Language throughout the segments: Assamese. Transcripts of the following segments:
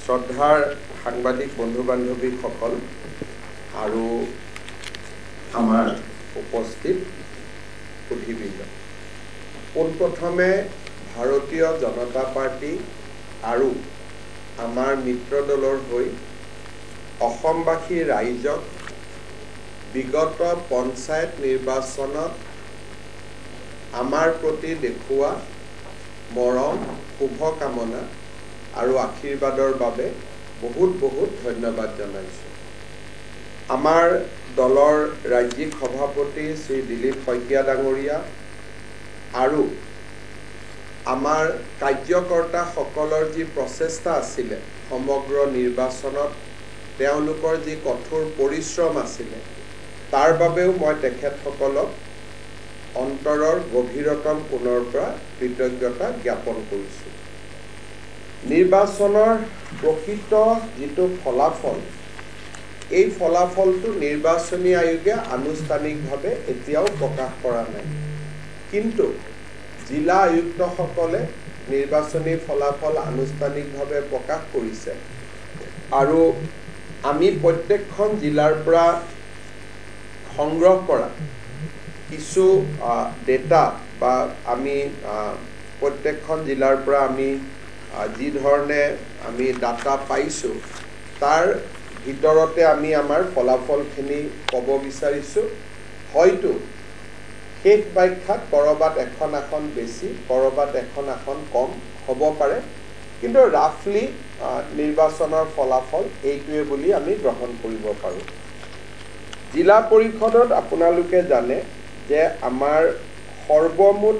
শ্ৰদ্ধাৰ সাংবাদিক বন্ধু বান্ধৱীসকল আৰু আমাৰ উপস্থিত সুধীবৃন্দ, পোনপ্ৰথমে ভাৰতীয় জনতা পাৰ্টি আৰু আমাৰ মিত্ৰ দলৰ হৈ অসমবাসী ৰাইজক বিগত পঞ্চায়ত নিৰ্বাচনত আমাৰ প্ৰতি দেখুওৱা মৰম, শুভকামনা আৰু আশীৰ্বাদৰ বাবে বহুত বহুত ধন্যবাদ জনাইছোঁ। আমাৰ দলৰ ৰাজ্যিক সভাপতি শ্ৰী দিলীপ শইকীয়া ডাঙৰীয়া আৰু আমাৰ কাৰ্যকৰ্তাসকলৰ যি প্ৰচেষ্টা আছিলে সমগ্ৰ নিৰ্বাচনত তেওঁলোকৰ যি কঠোৰ পৰিশ্ৰম আছিলে তাৰ বাবেও মই তেখেতসকলক অন্তৰৰ গভীৰতম কোণৰ পৰা কৃতজ্ঞতা জ্ঞাপন কৰিছোঁ। নিৰ্বাচনৰ প্ৰকৃত যিটো ফলাফল, এই ফলাফলটো নিৰ্বাচনী আয়োগে আনুষ্ঠানিকভাৱে এতিয়াও প্ৰকাশ কৰা নাই, কিন্তু জিলা আয়ুক্তসকলে নিৰ্বাচনী ফলাফল আনুষ্ঠানিকভাৱে প্ৰকাশ কৰিছে আৰু আমি প্ৰত্যেকখন জিলাৰ পৰা সংগ্ৰহ কৰা কিছু ডেটা বা আমি প্ৰত্যেকখন জিলাৰ পৰা আমি যি ধৰণে আমি ডাটা পাইছোঁ তাৰ ভিতৰতে আমি আমাৰ ফলাফলখিনি ক'ব বিচাৰিছোঁ। হয়তো শেষ ব্যাখ্যাত ক'ৰবাত এখন আসন বেছি, ক'ৰবাত এখন আসন কম হ'ব পাৰে, কিন্তু ৰাফলি নিৰ্বাচনৰ ফলাফল এইটোৱে বুলি আমি গ্ৰহণ কৰিব পাৰোঁ। জিলা পৰিষদত আপোনালোকে জানে যে আমাৰ সৰ্বমুঠ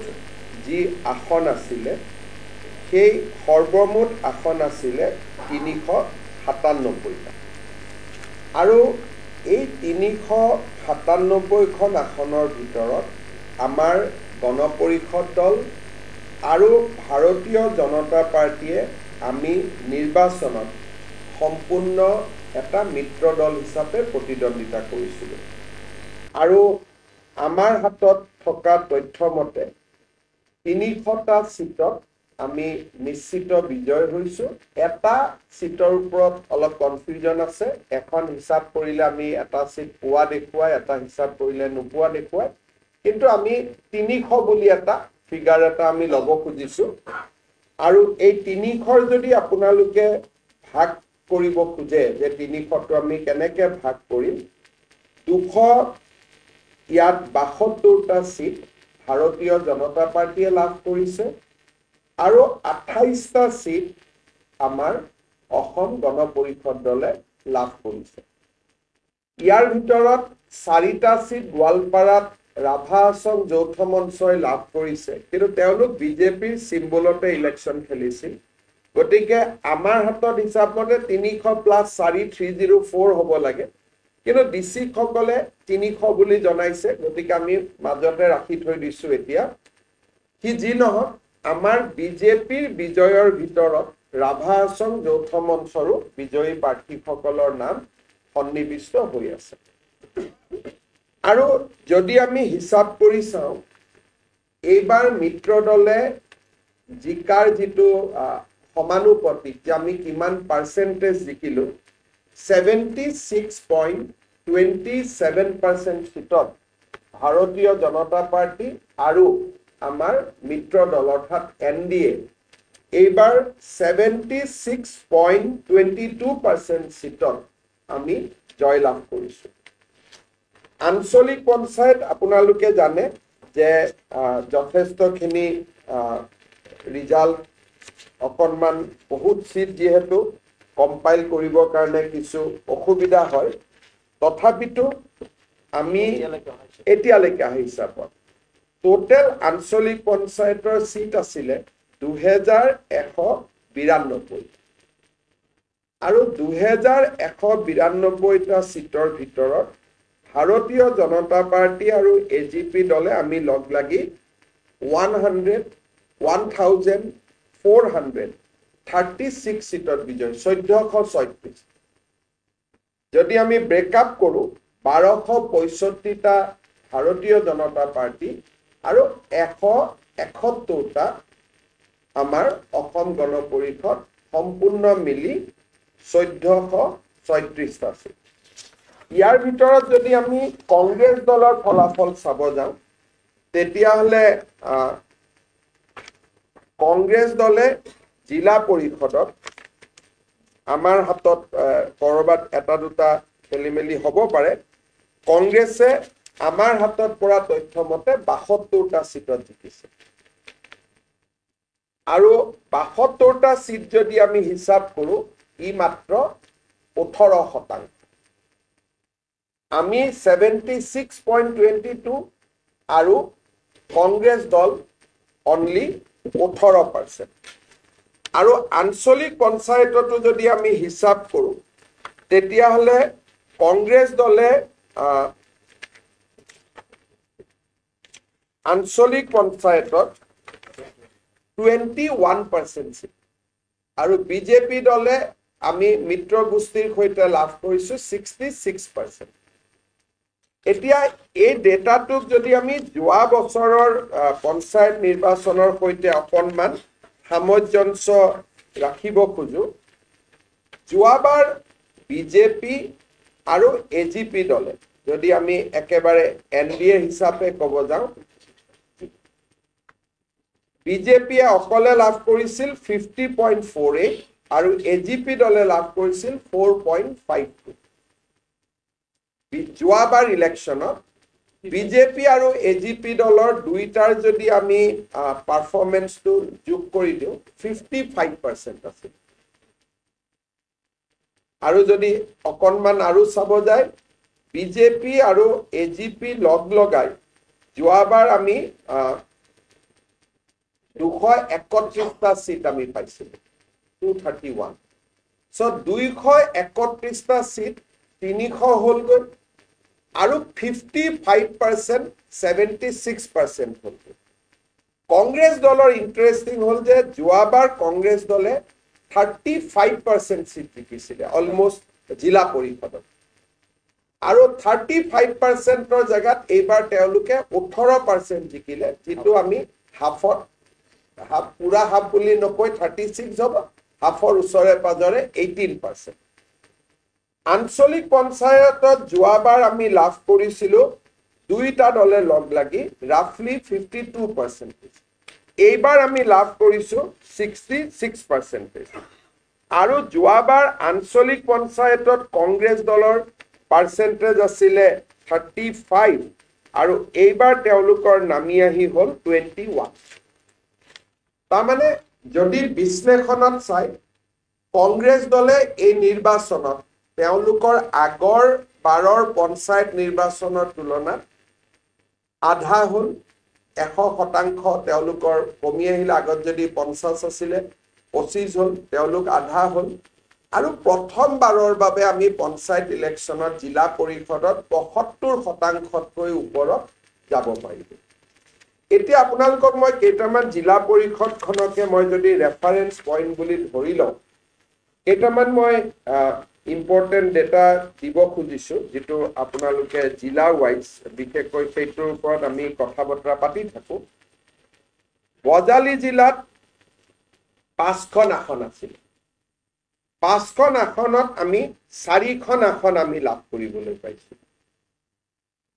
যি আসন আছিলে সেই সৰ্বমুঠ আসন আছিলে 397টা আৰু এই 397খন আসনৰ ভিতৰত আমাৰ গণ পৰিষদ দল আৰু ভাৰতীয় জনতা পাৰ্টীয়ে আমি নিৰ্বাচনত সম্পূৰ্ণ এটা মিত্ৰ দল হিচাপে প্ৰতিদ্বন্দ্বিতা কৰিছিলোঁ আৰু আমাৰ হাতত থকা তথ্য মতে 300টা সিটত আমি নিশ্চিত বিজয় হৈছোঁ। এটা সিটৰ ওপৰত অলপ কনফিউজন আছে, এখন হিচাপ কৰিলে আমি এটা সিট পোৱা দেখুৱাই, এটা হিচাপ কৰিলে নোপোৱা দেখুৱাই, কিন্তু আমি 300 বুলি এটা ফিগাৰ এটা আমি ল'ব খুজিছোঁ আৰু এই 300ৰ যদি আপোনালোকে ভাগ কৰিব খোজে যে 300টো আমি কেনেকৈ ভাগ কৰিম, 200 ইয়াত 72টা সিট ভাৰতীয় জনতা পাৰ্টীয়ে লাভ কৰিছে আৰু 28টা সিট আমাৰ অসম গণ পৰিষদ দলে লাভ কৰিছে। ইয়াৰ ভিতৰত 4টা সিট গোৱালপাৰাত ৰাভা আছং যৌথ মঞ্চই লাভ কৰিছে, কিন্তু তেওঁলোক বিজেপিৰ চিম্বলতে ইলেকশ্যন খেলিছিল। গতিকে আমাৰ হাতত হিচাপ মতে 300 + 4 304 হ'ব লাগে, কিন্তু ডিচিসকলে 300 বুলি জনাইছে, গতিকে আমি মাজতে ৰাখি থৈ দিছোঁ। এতিয়া কি যি নহওক, আমাৰ বিজেপিৰ বিজয়ৰ ভিতৰত ৰাভা আছং যৌথ মঞ্চৰো বিজয়ী প্ৰাৰ্থীসকলৰ নাম সন্নিৱিষ্ট হৈ আছে। আৰু যদি আমি হিচাপ কৰি চাওঁ, এইবাৰ মিত্ৰ দলে জিকাৰ যিটো সমানুপাতিক যে আমি কিমান পাৰ্চেণ্টেজ জিকিলোঁ, 76.27% সিটত ভাৰতীয় জনতা পাৰ্টি আৰু আমাৰ মিত্ৰ দল অৰ্থাৎ NDA এইবাৰ 76.22% সিটত আমি জয়লাভ কৰিছোঁ। আঞ্চলিক পঞ্চায়ত আপোনালোকে জানে যে যথেষ্টখিনি ৰিজাল্ট অকণমান বহুত সিট যিহেতু কম্পাইল কৰিবৰ কাৰণে কিছু অসুবিধা হয়, তথাপিতো আমি এতিয়ালৈকে অহা হিচাপত টোটেল আঞ্চলিক পঞ্চায়তৰ সিট আছিলে 2192 আৰু 2192টা সিটৰ ভিতৰত ভাৰতীয় জনতা পাৰ্টি আৰু AGP দলে আমি লগ লাগি 1436 সিটত বিজয়, 1436। যদি আমি ব্ৰেকআপ কৰোঁ, 1265টা ভাৰতীয় জনতা পাৰ্টি আৰু 171টা আমাৰ অসম গণ পৰিষদ সম্পূৰ্ণ মিলি 1436টা সিট। ইয়াৰ ভিতৰত যদি আমি কংগ্ৰেছ দলৰ ফলাফল চাব যাওঁ তেতিয়াহ'লে কংগ্ৰেছ দলে জিলা পৰিষদত আমাৰ হাতত কৰবাত এটা দুটা খেলিমেলি হ'ব পাৰে, কংগ্ৰেছে আমাৰ হাতত পৰা তথ্য মতে 72টা সিটত জিকিছে। আৰু 72টা সিট যদি আমি হিচাপ কৰোঁ ই মাত্ৰ 18%। আমি 76.22 আৰু কংগ্ৰেছ দল অনলি 18%। আৰু আঞ্চলিক পঞ্চায়ততো যদি আমি হিচাপ কৰোঁ তেতিয়াহ'লে কংগ্ৰেছ দলে আঞ্চলিক পঞ্চায়তত 21% সিট আৰু বিজেপি দলে আমি মিত্ৰ গোষ্ঠীৰ সৈতে লাভ কৰিছোঁ 66%। এতিয়া এই ডেটাটোক যদি আমি যোৱা বছৰৰ পঞ্চায়ত নিৰ্বাচনৰ সৈতে অকণমান সামঞ্জস্য ৰাখিব খোজো, যোৱাবাৰ বিজেপি আৰু এজিপি দলে যদি আমি একেবাৰে NDA হিচাপে ক'ব যাওঁ, বিজেপিয়ে অকলে লাভ কৰিছিল 50.48 আৰু এজিপি দলে লাভ কৰিছিল 4.52। যোৱাবাৰ ইলেকশ্যনত বিজেপি আৰু এজিপি দলৰ দুইটাৰ যদি আমি পাৰফৰ্মেন্সটো যোগ কৰি দিওঁ 55% আছিল। আৰু যদি অকণমান আৰু চাব যায় বিজেপি আৰু এজিপি লগাই যোৱাবাৰ আমি 231টা সিট আমি পাইছিলোঁ, 231। সো 231টা সিট 300 হ'লগৈ আৰু 55% 76% হ'লগৈ। কংগ্ৰেছ দলৰ ইণ্টাৰেষ্টিং হ'ল যে যোৱাবাৰ কংগ্ৰেছ দলে 35% সিট জিকিছিলে অলমোষ্ট জিলা পৰিষদত, আৰু 35%ৰ জেগাত এইবাৰ তেওঁলোকে 18% জিকিলে, যিটো আমি পুৰা হাফ বুলি নকৈ 36 হ'ব, হাফৰ ওচৰে পাজৰে 18%। আঞ্চলিক পঞ্চায়তত যোৱাবাৰ আমি লাভ কৰিছিলোঁ দুইটা দলে লগ লাগি ৰাফলি 52%। এইবাৰ আমি লাভ কৰিছোঁ 66%। আৰু যোৱাবাৰ আঞ্চলিক পঞ্চায়তত কংগ্ৰেছ দলৰ পাৰ্চেণ্টেজ আছিলে 35 আৰু এইবাৰ তেওঁলোকৰ নামি আহি হ'ল 21। তাৰমানে যদি বিশ্লেষণত চাই কংগ্ৰেছ দলে এই নিৰ্বাচনত তেওঁলোকৰ আগৰ বাৰৰ পঞ্চায়ত নিৰ্বাচনৰ তুলনাত আধা হ'ল, 100% তেওঁলোকৰ কমি আহিলে। আগত যদি 50 আছিলে 25 হ'ল, তেওঁলোক আধা হ'ল। আৰু প্ৰথমবাৰৰ বাবে আমি পঞ্চায়ত ইলেকশ্যনত জিলা পৰিষদত 75%তকৈ ওপৰত যাব পাৰিলোঁ। এতিয়া আপোনালোকক মই কেইটামান জিলা পৰিষদখনকে মই যদি ৰেফাৰেন্স পইণ্ট বুলি ধৰি লওঁ, কেইটামান মই ইম্পৰ্টেণ্ট ডেটা দিব খুজিছোঁ, যিটো আপোনালোকে জিলা ৱাইজ বিশেষকৈ সেইটোৰ ওপৰত আমি কথা বতৰা পাতি থাকোঁ। বজালী জিলাত 5খন আসন আছিল। 5খন আসনত আমি 4খন আসন আমি লাভ কৰিবলৈ পাইছোঁ।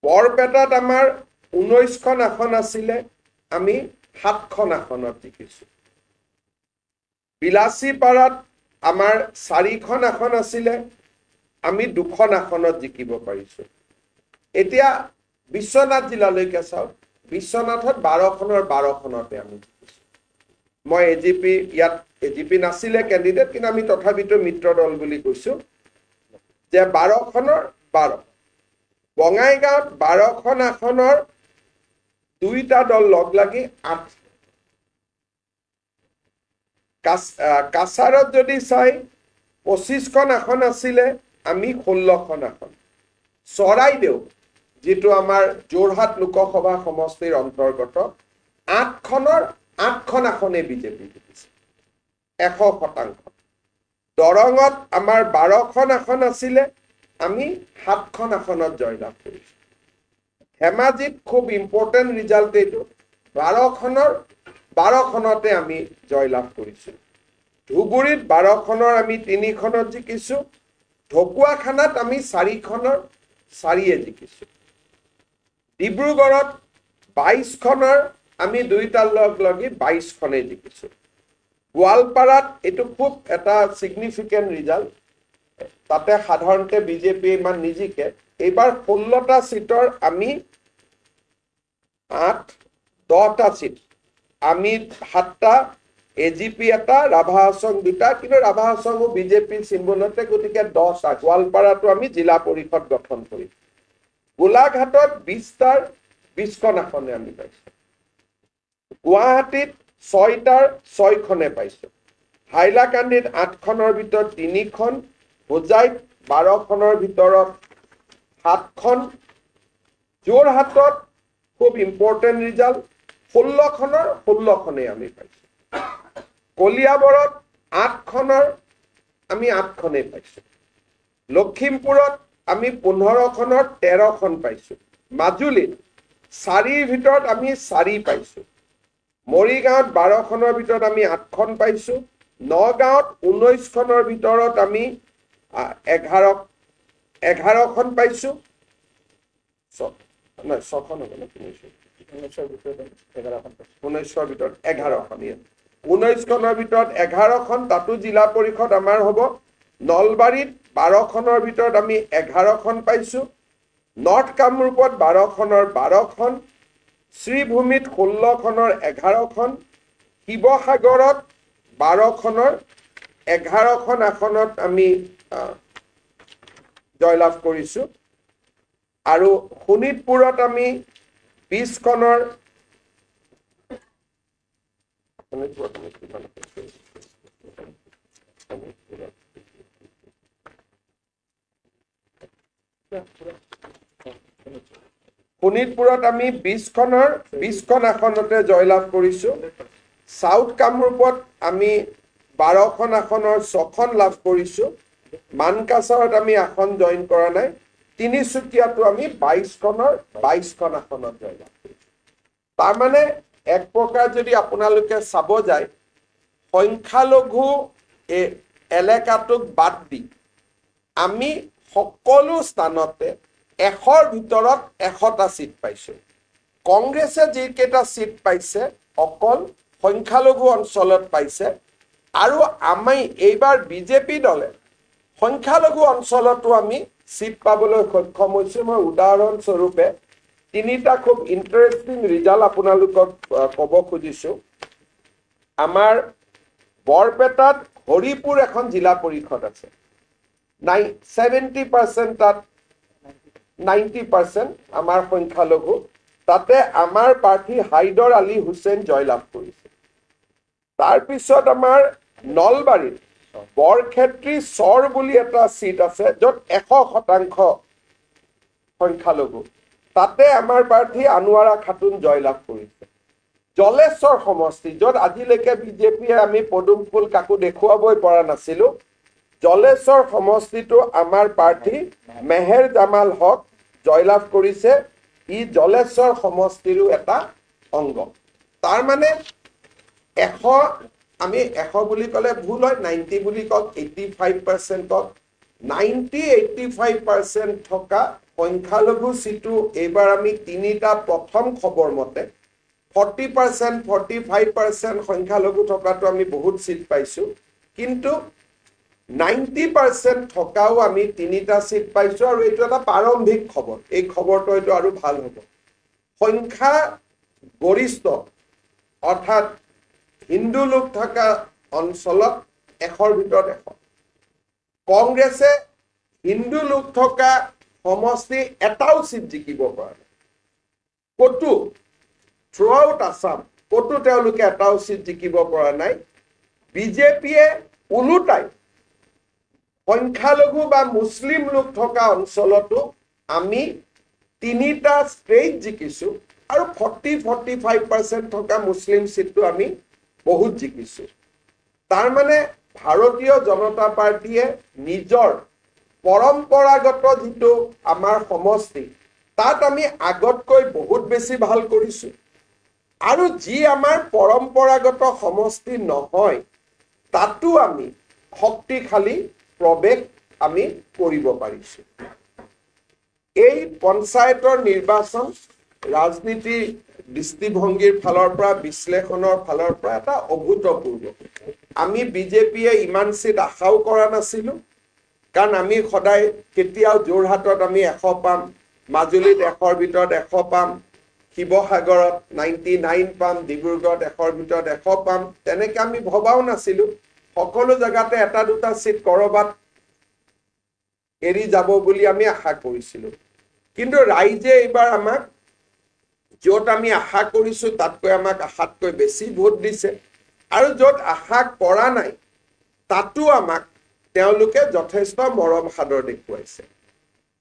বৰপেটাত আমাৰ 19খন আসন আছিলে, আমি 7খন আসনত জিকিছোঁ। বিলাসীপাৰাত আমাৰ 4খন আসন আছিলে, আমি 2খন আসনত জিকিব পাৰিছোঁ। এতিয়া বিশ্বনাথ জিলালৈকে চাওক, বিশ্বনাথত 12খনৰ 12খনতে আমি জিকিছোঁ। মই ইয়াত এজিপি নাছিলে কেণ্ডিডেট, কিন্তু আমি তথাপিতো মিত্ৰ দল বুলি কৈছোঁ যে 12খনৰ 12। বঙাইগাঁৱত 12খন আসনৰ দুইটা দল লগ লাগি 8। কাছাৰত যদি চাই 25খন আসন আছিলে, আমি 16খন আসন। চৰাইদেউ যিটো আমাৰ যোৰহাট লোকসভা সমষ্টিৰ অন্তৰ্গত 8খনৰ 8খন আসনে বিজেপি জিকিছে 100%। দৰঙত আমাৰ 12খন আসন আছিলে, আমি 7খন আসনত জয়লাভ কৰিছোঁ। ধেমাজিত খুব ইম্পৰ্টেণ্ট ৰিজাল্ট এইটো, 12খনৰ 12খনতে আমি জয়লাভ কৰিছোঁ। ধুবুৰীত 12খনৰ আমি 3খনত জিকিছো, ঢকুৱাখানাত আমি 4খনৰ 4য়ে জিকিছো, ডিব্ৰুগড়ত 22খনৰ আমি দুইটা লগি 22খনে জিকিছো, গোৱালপাৰাত এইটো খুব এটা সিগনিফিকেন্ট ৰিজাল্ট, তাতে সাধাৰণতে বিজেপি ইমান নিজিকে, এইবাৰ 16টা সিটৰ আমি 10টা সিট, আমি 7টা, এজিপি এটা, ৰাভা হাছং 2টা, কিন্তু ৰাভা হাছংও বিজেপিৰ চিম্বলতে, গতিকে 10টা। গোৱালপাৰাটো আমি জিলা পৰিষদ গঠন কৰিম। গোলাঘাটত 20টাৰ 20খন আসনে আমি পাইছো, গুৱাহাটীত 6টাৰ 6খনে পাইছো, হাইলাকান্দিত 8খনৰ ভিতৰত 3খন, হোজাইত 12খনৰ ভিতৰত 7খন, যোৰহাটত খুব ইম্পৰ্টেণ্ট ৰিজাল্ট, 16খনৰ 16খনে আমি পাইছো, কলিয়াবৰত 8খনৰ আমি 8খনে পাইছো, লখিমপুৰত আমি 15খনৰ 13খন পাইছো, মাজুলীত 4ৰ ভিতৰত আমি 4 পাইছো, মৰিগাঁৱত 12খনৰ ভিতৰত আমি 8খন পাইছো, নগাঁৱত 19খনৰ ভিতৰত আমি 11খন পাইছো, 6খন হ'ব ন, 19ৰ ভিতৰত 11খন, 19খনৰ ভিতৰত 11খন, তাতো জিলা পৰিষদ আমাৰ হ'ব। নলবাৰীত 12খনৰ ভিতৰত আমি 11খন পাইছো, নৰ্থ কামৰূপত 12খনৰ 12খন, শ্ৰীভূমিত 16খনৰ 11খন, শিৱসাগৰত 12খনৰ 11খন আসনত আমি জয়লাভ কৰিছো, আৰু শোণিতপুৰত আমি 20খনৰ শোণিতপুৰত আমি 20খন আসনতে জয়লাভ কৰিছো, সাউথ কামৰূপত আমি 12খন আসনৰ 6খন লাভ কৰিছো, মানকাছাৰত আমি আসন জইন কৰা নাই, তিনিচুকীয়াতো আমি 22খন আসনত জয়লাভ কৰিছো। তাৰমানে এক প্ৰকাৰ যদি আপোনালোকে চাব যায়, সংখ্যালঘু এলেকাটোক বাদ দি আমি সকলো স্থানতে 100ৰ ভিতৰত 100টা সিট পাইছো। কংগ্ৰেছে যিকেইটা সিট পাইছে অকল সংখ্যালঘু অঞ্চলত পাইছে, আৰু আমি এইবাৰ বিজেপি দলে সংখ্যালঘু অঞ্চলতো আমি সিট পাবলৈ সক্ষম হৈছো। মই উদাহৰণস্বৰূপে 3টা খুব ইণ্টাৰেষ্টিং ৰিজাল্ট আপোনালোকক ক'ব খুজিছো। আমাৰ বৰপেটাত হৰিপুৰ এখন জিলা পৰিষদ আছে, 70% তাত 90% আমাৰ সংখ্যালঘু, তাতে আমাৰ প্ৰাৰ্থী হাইদৰ আলী হুছেইন জয়লাভ কৰিছে। তাৰপিছত আমাৰ নলবাৰীত বৰক্ষেত্ৰী চৰ বুলি এটা সিট আছে, য'ত 100% সংখ্যালঘু, তাতে আমাৰ প্ৰাৰ্থী আনোৱাৰা খাতুন জয়লাভ কৰিছে। জলেশ্বৰ সমষ্টি, য'ত আজিলৈকে বিজেপিয়ে আমি পদুম ফুল কাকো দেখুৱাবই পৰা নাছিলো, জলেশ্বৰ সমষ্টিটো আমাৰ প্ৰাৰ্থী মেহেৰ জামাল হক জয়লাভ কৰিছে। ই জলেশ্বৰ সমষ্টিৰো এটা অংগ। তাৰ মানে 100, আমি 100 বুলি ক'লে ভুল হয়, 90 বুলি কওক, 85% কওক, 90-85% থকা সংখ্যালঘু সিটো এইবাৰ আমি 3টা প্ৰথম খবৰ মতে 40%-45% সংখ্যালঘু থকাটো আমি বহুত সিট পাইছো, কিন্তু 90% থকাও আমি 3টা সিট পাইছো, আৰু এইটো এটা প্ৰাৰম্ভিক খবৰ। এই খবৰটো হয়তো আৰু ভাল হ'ব। সংখ্যা গৰিষ্ঠ অৰ্থাৎ হিন্দু লোক থকা অঞ্চলত 100ৰ ভিতৰত 100। কংগ্ৰেছে হিন্দু লোক থকা সমষ্টি এটাও সিট জিকিব পৰা নাই, ক'তো থ্ৰু আউট আছাম ক'তো তেওঁলোকে এটাও সিট জিকিব পৰা নাই। বিজেপিয়ে ওলোটাই সংখ্যালঘু বা মুছলিম লোক থকা অঞ্চলতো আমি 3টা ষ্টেট জিকিছো, আৰু 40-45% থকা মুছলিম সিটটো আমি বহুত জিকিছো। তাৰ মানে ভাৰতীয় জনতা পাৰ্টিয়ে নিজৰ পৰম্পৰাগত যিটো আমাৰ সমষ্টি, তাত আমি আগতকৈ বহুত বেছি ভাল কৰিছো, আৰু যি আমাৰ পৰম্পৰাগত সমষ্টি নহয় তাতো আমি শক্তিশালী প্ৰৱেশ আমি কৰিব পাৰিছোঁ। এই পঞ্চায়তৰ নিৰ্বাচন ৰাজনীতিৰ দৃষ্টিভংগীৰ ফালৰ পৰা বিশ্লেষণৰ ফালৰ পৰা এটা অভূতপূৰ্ব। আমি বিজেপিয়ে ইমান চিট আশাও কৰা নাছিলোঁ, কাৰণ আমি সদায় কেতিয়াও যোৰহাটত আমি 100 পাম, মাজুলীত 100ৰ ভিতৰত 100 পাম, শিৱসাগৰত 99 পাম, ডিব্ৰুগড়ত 100ৰ ভিতৰত 100 পাম, তেনেকৈ আমি ভবাও নাছিলোঁ। সকলো জেগাতে এটা দুটা চিট কৰবাত এৰি যাব বুলি আমি আশা কৰিছিলোঁ। কিন্তু ৰাইজে এইবাৰ আমাক য'ত আমি আশা কৰিছোঁ তাতকৈ আমাক আশাতকৈ বেছি ভোট দিছে, আৰু য'ত আশা কৰা নাই তাতো আমাক তেওঁলোকে যথেষ্ট মৰম সাদৰ দেখুৱাইছে।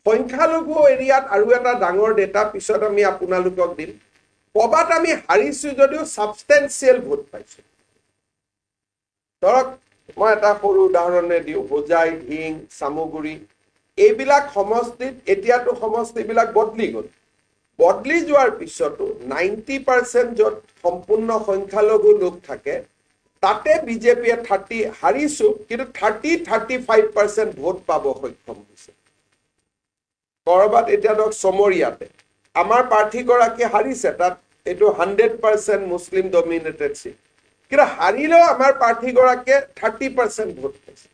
সংখ্যালঘু এৰিয়াত আৰু এটা ডাঙৰ ডেটা পিছত আমি আপোনালোকক দিম। ক'ৰবাত আমি হাৰিছোঁ যদিও ছাবষ্টেঞ্চিয়েল ভোট পাইছোঁ। ধৰক মই এটা সৰু উদাহৰণে দিওঁ, হোজাই, ঢিং, চামুগুৰি, এইবিলাক সমষ্টিত এতিয়াতো সমষ্টিবিলাক বদলি গ'ল। বদলি যোৱাৰ পিছতো 90% য'ত সম্পূৰ্ণ সংখ্যালঘু লোক থাকে তাতে বিজেপিয়ে 30 হাৰিছোঁ, কিন্তু 30-35% ভোট পাব সক্ষম হৈছে। কৰবাত এতিয়া ধৰক চমৰীয়াতে আমাৰ প্ৰাৰ্থীগৰাকী হাৰিছে, তাত এইটো 100% মুছলিম ডমিনেটেড চিট, কিন্তু হাৰিলেও আমাৰ প্ৰাৰ্থীগৰাকীয়ে 30% ভোট পাইছে।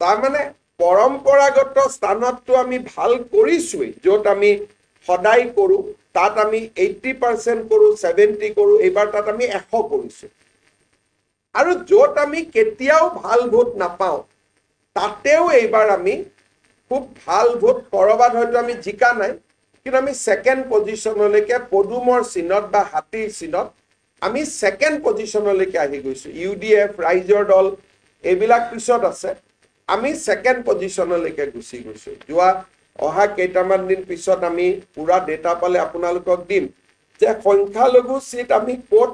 তাৰমানে পৰম্পৰাগত স্থানততো আমি ভাল কৰিছোৱেই, য'ত আমি সদায় কৰোঁ তাত আমি 80% কৰোঁ, 70 কৰোঁ, এইবাৰ তাত আমি 100 কৰিছোঁ। আৰু য'ত আমি কেতিয়াও ভাল ভোট নাপাওঁ তাতেও এইবাৰ আমি খুব ভাল ভোট, কৰবাত হয়তো আমি জিকা নাই, কিন্তু আমি ছেকেণ্ড পজিশ্যনলৈকে পদুমৰ চিনত বা হাতীৰ চিনত আমি ছেকেণ্ড পজিশ্যনলৈকে আহি গৈছোঁ। UDF, ৰাইজৰ দল এইবিলাক পিছত আছে, আমি ছেকেণ্ড পজিশ্যনলৈকে গুচি গৈছোঁ। অহা কেইটামান দিন পিছত আমি পুৰা ডেটা পালে আপোনালোকক দিম যে সংখ্যালঘু চিট আমি ক'ত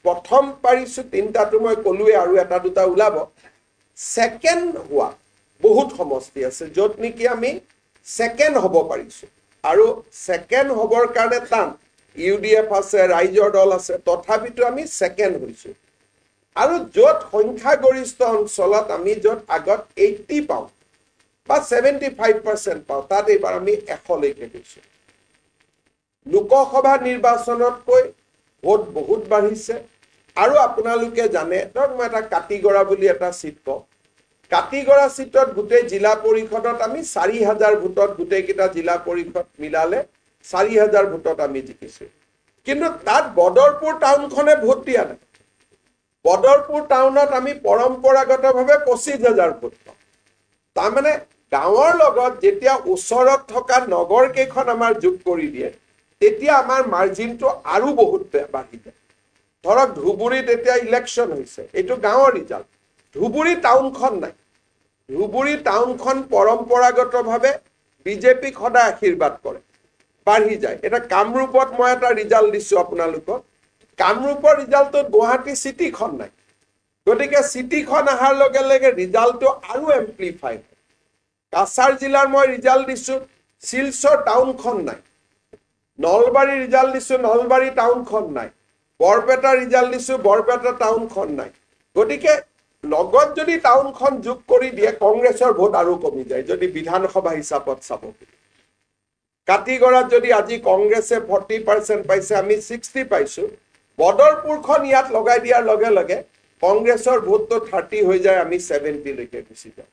প্ৰথম পাৰিছোঁ। 3টাটো মই ক'লোৱে, আৰু এটা দুটা ওলাব। ছেকেণ্ড হোৱা বহুত সমষ্টি আছে য'ত নেকি আমি ছেকেণ্ড হ'ব পাৰিছোঁ, আৰু ছেকেণ্ড হ'বৰ কাৰণে টান। UDF আছে, ৰাইজৰ দল আছে, তথাপিতো আমি ছেকেণ্ড হৈছোঁ। আৰু য'ত সংখ্যাগৰিষ্ঠ অঞ্চলত আমি য'ত আগত 80 পাওঁ বা 75% পাওঁ, তাত এইবাৰ আমি 100লৈকে গৈছোঁ। লোকসভা নিৰ্বাচনতকৈ ভোট বহুত বাঢ়িছে। আৰু আপোনালোকে জানে, ধৰক মই এটা কাটিগড়া বুলি এটা চিট কওঁ, কাটিগড়া চিটত গোটেই জিলা পৰিষদত আমি 4000 ভোটত গোটেইকেইটা জিলা পৰিষদ মিলালে 4000 ভোটত আমি জিকিছোঁ। কিন্তু তাত বদৰপুৰ টাউনখনে ভোট দিয়া নাই। বদৰপুৰ টাউনত আমি পৰম্পৰাগতভাৱে 25000 ভোট পাওঁ। তাৰমানে গাঁৱৰ লগত যেতিয়া ওচৰত থকা নগৰ কেইখন আমাৰ যোগ কৰি দিয়ে তেতিয়া আমাৰ মাৰ্জিনটো আৰু বহুত বাঢ়ি যায়। ধৰক ধুবুৰীত এতিয়া ইলেকশ্যন হৈছে, এইটো গাঁৱৰ ৰিজাল্ট। ধুবুৰী টাউনখন নাই। ধুবুৰী টাউনখন পৰম্পৰাগতভাৱে বিজেপিক সদায় আশীৰ্বাদ কৰে, বাঢ়ি যায়। এটা কামৰূপত মই এটা ৰিজাল্ট দিছোঁ আপোনালোকক, কামৰূপৰ ৰিজাল্টত গুৱাহাটী চিটিখন নাই। গতিকে চিটিখন অহাৰ লগে লগে ৰিজাল্টটো আৰু এম্প্লিফাই হয়। কাছাৰ জিলাৰ মই ৰিজাল্ট দিছোঁ, শিলচৰ টাউনখন নাই। নলবাৰী ৰিজাল্ট দিছোঁ, নলবাৰী টাউনখন নাই। বৰপেটা ৰিজাল্ট দিছোঁ, বৰপেটা টাউনখন নাই। গতিকে লগত যদি টাউনখন যোগ কৰি দিয়ে কংগ্ৰেছৰ ভোট আৰু কমি যায়, যদি বিধানসভা হিচাপত চাব। কাটিগড়াত যদি আজি কংগ্ৰেছে 40% পাইছে, আমি 60 পাইছোঁ, বদৰপুৰখন ইয়াত লগাই দিয়াৰ লগে লগে কংগ্ৰেছৰ ভোটটো 30 হৈ যায়, আমি 70লৈকে গুচি যাওঁ।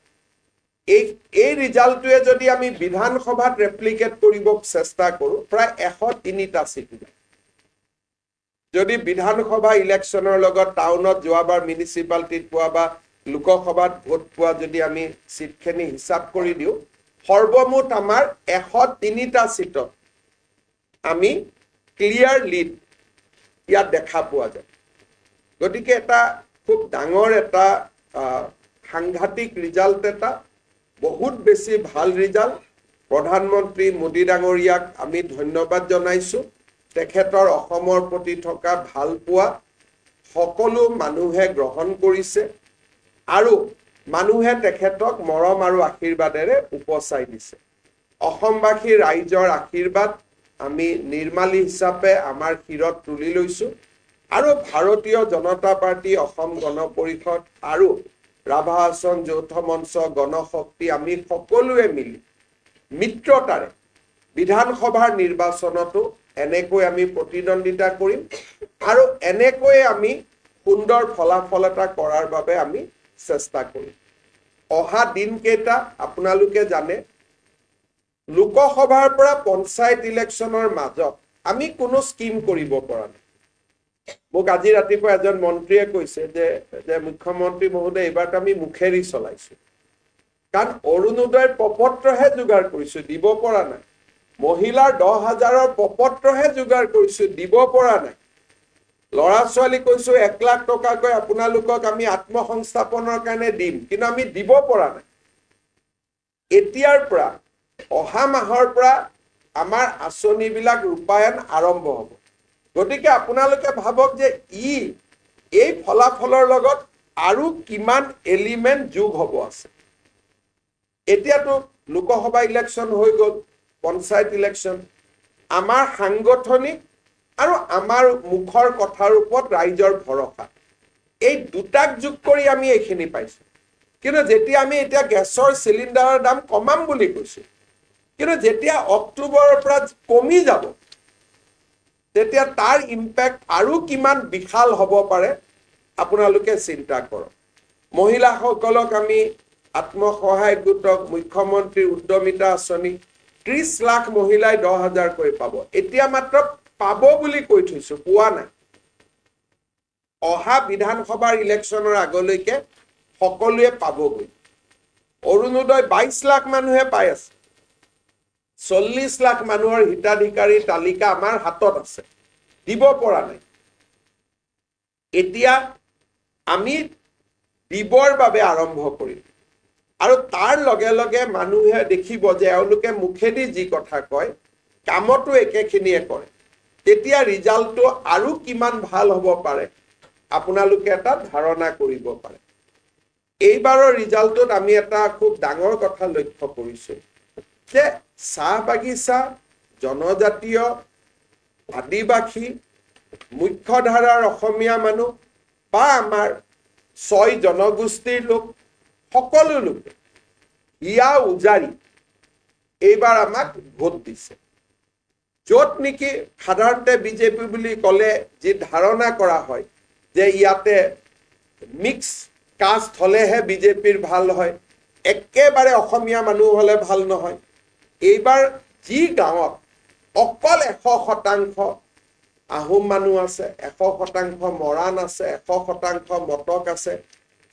এই ৰিজাল্টটোৱে যদি আমি বিধানসভাত ৰেপ্লিকেট কৰিব চেষ্টা কৰোঁ, প্ৰায় 103টা চিট। যদি বিধানসভা ইলেকশ্যনৰ লগত টাউনত যোৱাবাৰ মিউনিচিপালিটিত পোৱা বা লোকসভাত ভোট পোৱা যদি আমি চিটখিনি হিচাপ কৰি দিওঁ, সৰ্বমুঠ আমাৰ 103টা চিটত আমি ক্লিয়াৰ লিড ইয়াত দেখা পোৱা যায়। গতিকে এটা খুব ডাঙৰ এটা সাংঘাতিক ৰিজাল্ট, এটা বহুত বেছি ভাল ৰিজাল্ট। প্ৰধানমন্ত্ৰী মোদী ডাঙৰীয়াক আমি ধন্যবাদ জনাইছোঁ। তেখেতৰ অসমৰ প্ৰতি থকা ভাল পোৱা সকলো মানুহে গ্ৰহণ কৰিছে, আৰু মানুহে তেখেতক মৰম আৰু আশীৰ্বাদেৰে উপচাই দিছে। অসমবাসী ৰাইজৰ আশীৰ্বাদ আমি নিৰ্মালী হিচাপে আমাৰ শিৰত তুলি লৈছোঁ, আৰু ভাৰতীয় জনতা পাৰ্টি, অসম গণ পৰিষদ আৰু ৰাভা আশ্ৰম যৌথ মঞ্চ, গণশক্তি আমি সকলোৱে মিলি মিত্ৰতাৰে বিধানসভাৰ নিৰ্বাচনতো এনেকৈ আমি প্ৰতিদ্বন্দ্বিতা কৰিম আৰু এনেকৈয়ে আমি সুন্দৰ ফলাফল এটা কৰাৰ বাবে আমি চেষ্টা কৰিম। অহা দিনকেইটা আপোনালোকে জানে লোকসভাৰ পৰা পঞ্চায়ত ইলেকশ্যনৰ মাজত আমি কোনো স্কিম কৰিব পৰা নাই। মোক আজি ৰাতিপুৱা এজন মন্ত্ৰীয়ে কৈছে যে মুখ্যমন্ত্ৰী মহোদয় এইবাৰতো আমি মুখেৰি চলাইছো, কাৰণ অৰুণোদয়ৰ প্ৰপত্ৰহে যোগাৰ কৰিছো, দিব পৰা নাই। মহিলাৰ 10,000ৰ প্ৰপত্ৰহে যোগাৰ কৰিছো, দিব পৰা নাই। ল'ৰা ছোৱালী কৈছো 1 লাখ টকাকৈ আপোনালোকক আমি আত্মসংস্থাপনৰ কাৰণে দিম, কিন্তু আমি দিব পৰা নাই। এতিয়াৰ পৰা অহা মাহৰ পৰা আমাৰ আঁচনিবিলাক ৰূপায়ণ আৰম্ভ হ'ব। গতিকে আপোনালোকে ভাবক যে এই ফলাফলৰ লগত আৰু কিমান এলিমেণ্ট যোগ হ'ব আছে। এতিয়াতো লোকসভা ইলেকশ্যন হৈ গ'ল, পঞ্চায়ত ইলেকশ্যন, আমাৰ সাংগঠনিক আৰু আমাৰ মুখৰ কথাৰ ওপৰত ৰাইজৰ ভৰসা, এই দুটাক যোগ কৰি আমি এইখিনি পাইছোঁ। কিন্তু যেতিয়া আমি এতিয়া গেছৰ চিলিণ্ডাৰৰ দাম কমাম বুলি কৈছোঁ, কিন্তু যেতিয়া অক্টোবৰৰ পৰা কমি যাব তেতিয়া তাৰ ইম্পেক্ট আৰু কিমান বিশাল হ'ব পাৰে আপোনালোকে চিন্তা কৰক। মহিলাসকলক আমি আত্মসহায়ক গোটক, মুখ্যমন্ত্ৰীৰ উদ্যমিতা আঁচনি 30 লাখ মহিলাই 10,000 কৈ পাব। এতিয়া মাত্ৰ পাব বুলি কৈ থৈছো, পোৱা নাই। অহা বিধানসভাৰ ইলেকশ্যনৰ আগলৈকে সকলোৱে পাবগৈ। অৰুণোদয় 22 লাখ মানুহে পাই আছে। 40 লাখ মানুহৰ হিতাধিকাৰীৰ তালিকা আমাৰ হাতত আছে, দিব পৰা নাই। এতিয়া আমি দিবৰ বাবে আৰম্ভ কৰিম আৰু তাৰ লগে লগে মানুহে দেখিব যে এওঁলোকে মুখেদি যি কথা কয় কামতো একেখিনিয়ে কৰে। তেতিয়া ৰিজাল্টটো আৰু কিমান ভাল হ'ব পাৰে আপোনালোকে এটা ধাৰণা কৰিব পাৰে। এইবাৰৰ ৰিজাল্টত আমি এটা খুব ডাঙৰ কথা লক্ষ্য কৰিছোঁ যে চাহ বাগিচা, জনজাতীয়, আদিবাসী, মুখ্যধাৰাৰ অসমীয়া মানুহ বা আমাৰ 6 জনগোষ্ঠীৰ লোক, সকলো লোকে হিয়া উজাৰি এইবাৰ আমাক ভোট দিছে। য'ত নেকি সাধাৰণতে বিজেপি বুলি ক'লে যি ধাৰণা কৰা হয় যে ইয়াতে মিক্স কাষ্ট হ'লেহে বিজেপিৰ ভাল হয়, একেবাৰে অসমীয়া মানুহ হ'লে ভাল নহয়। এইবাৰ যি গাঁৱত অকল 100% আহোম মানুহ আছে, 100% মৰাণ আছে, 100% মটক আছে,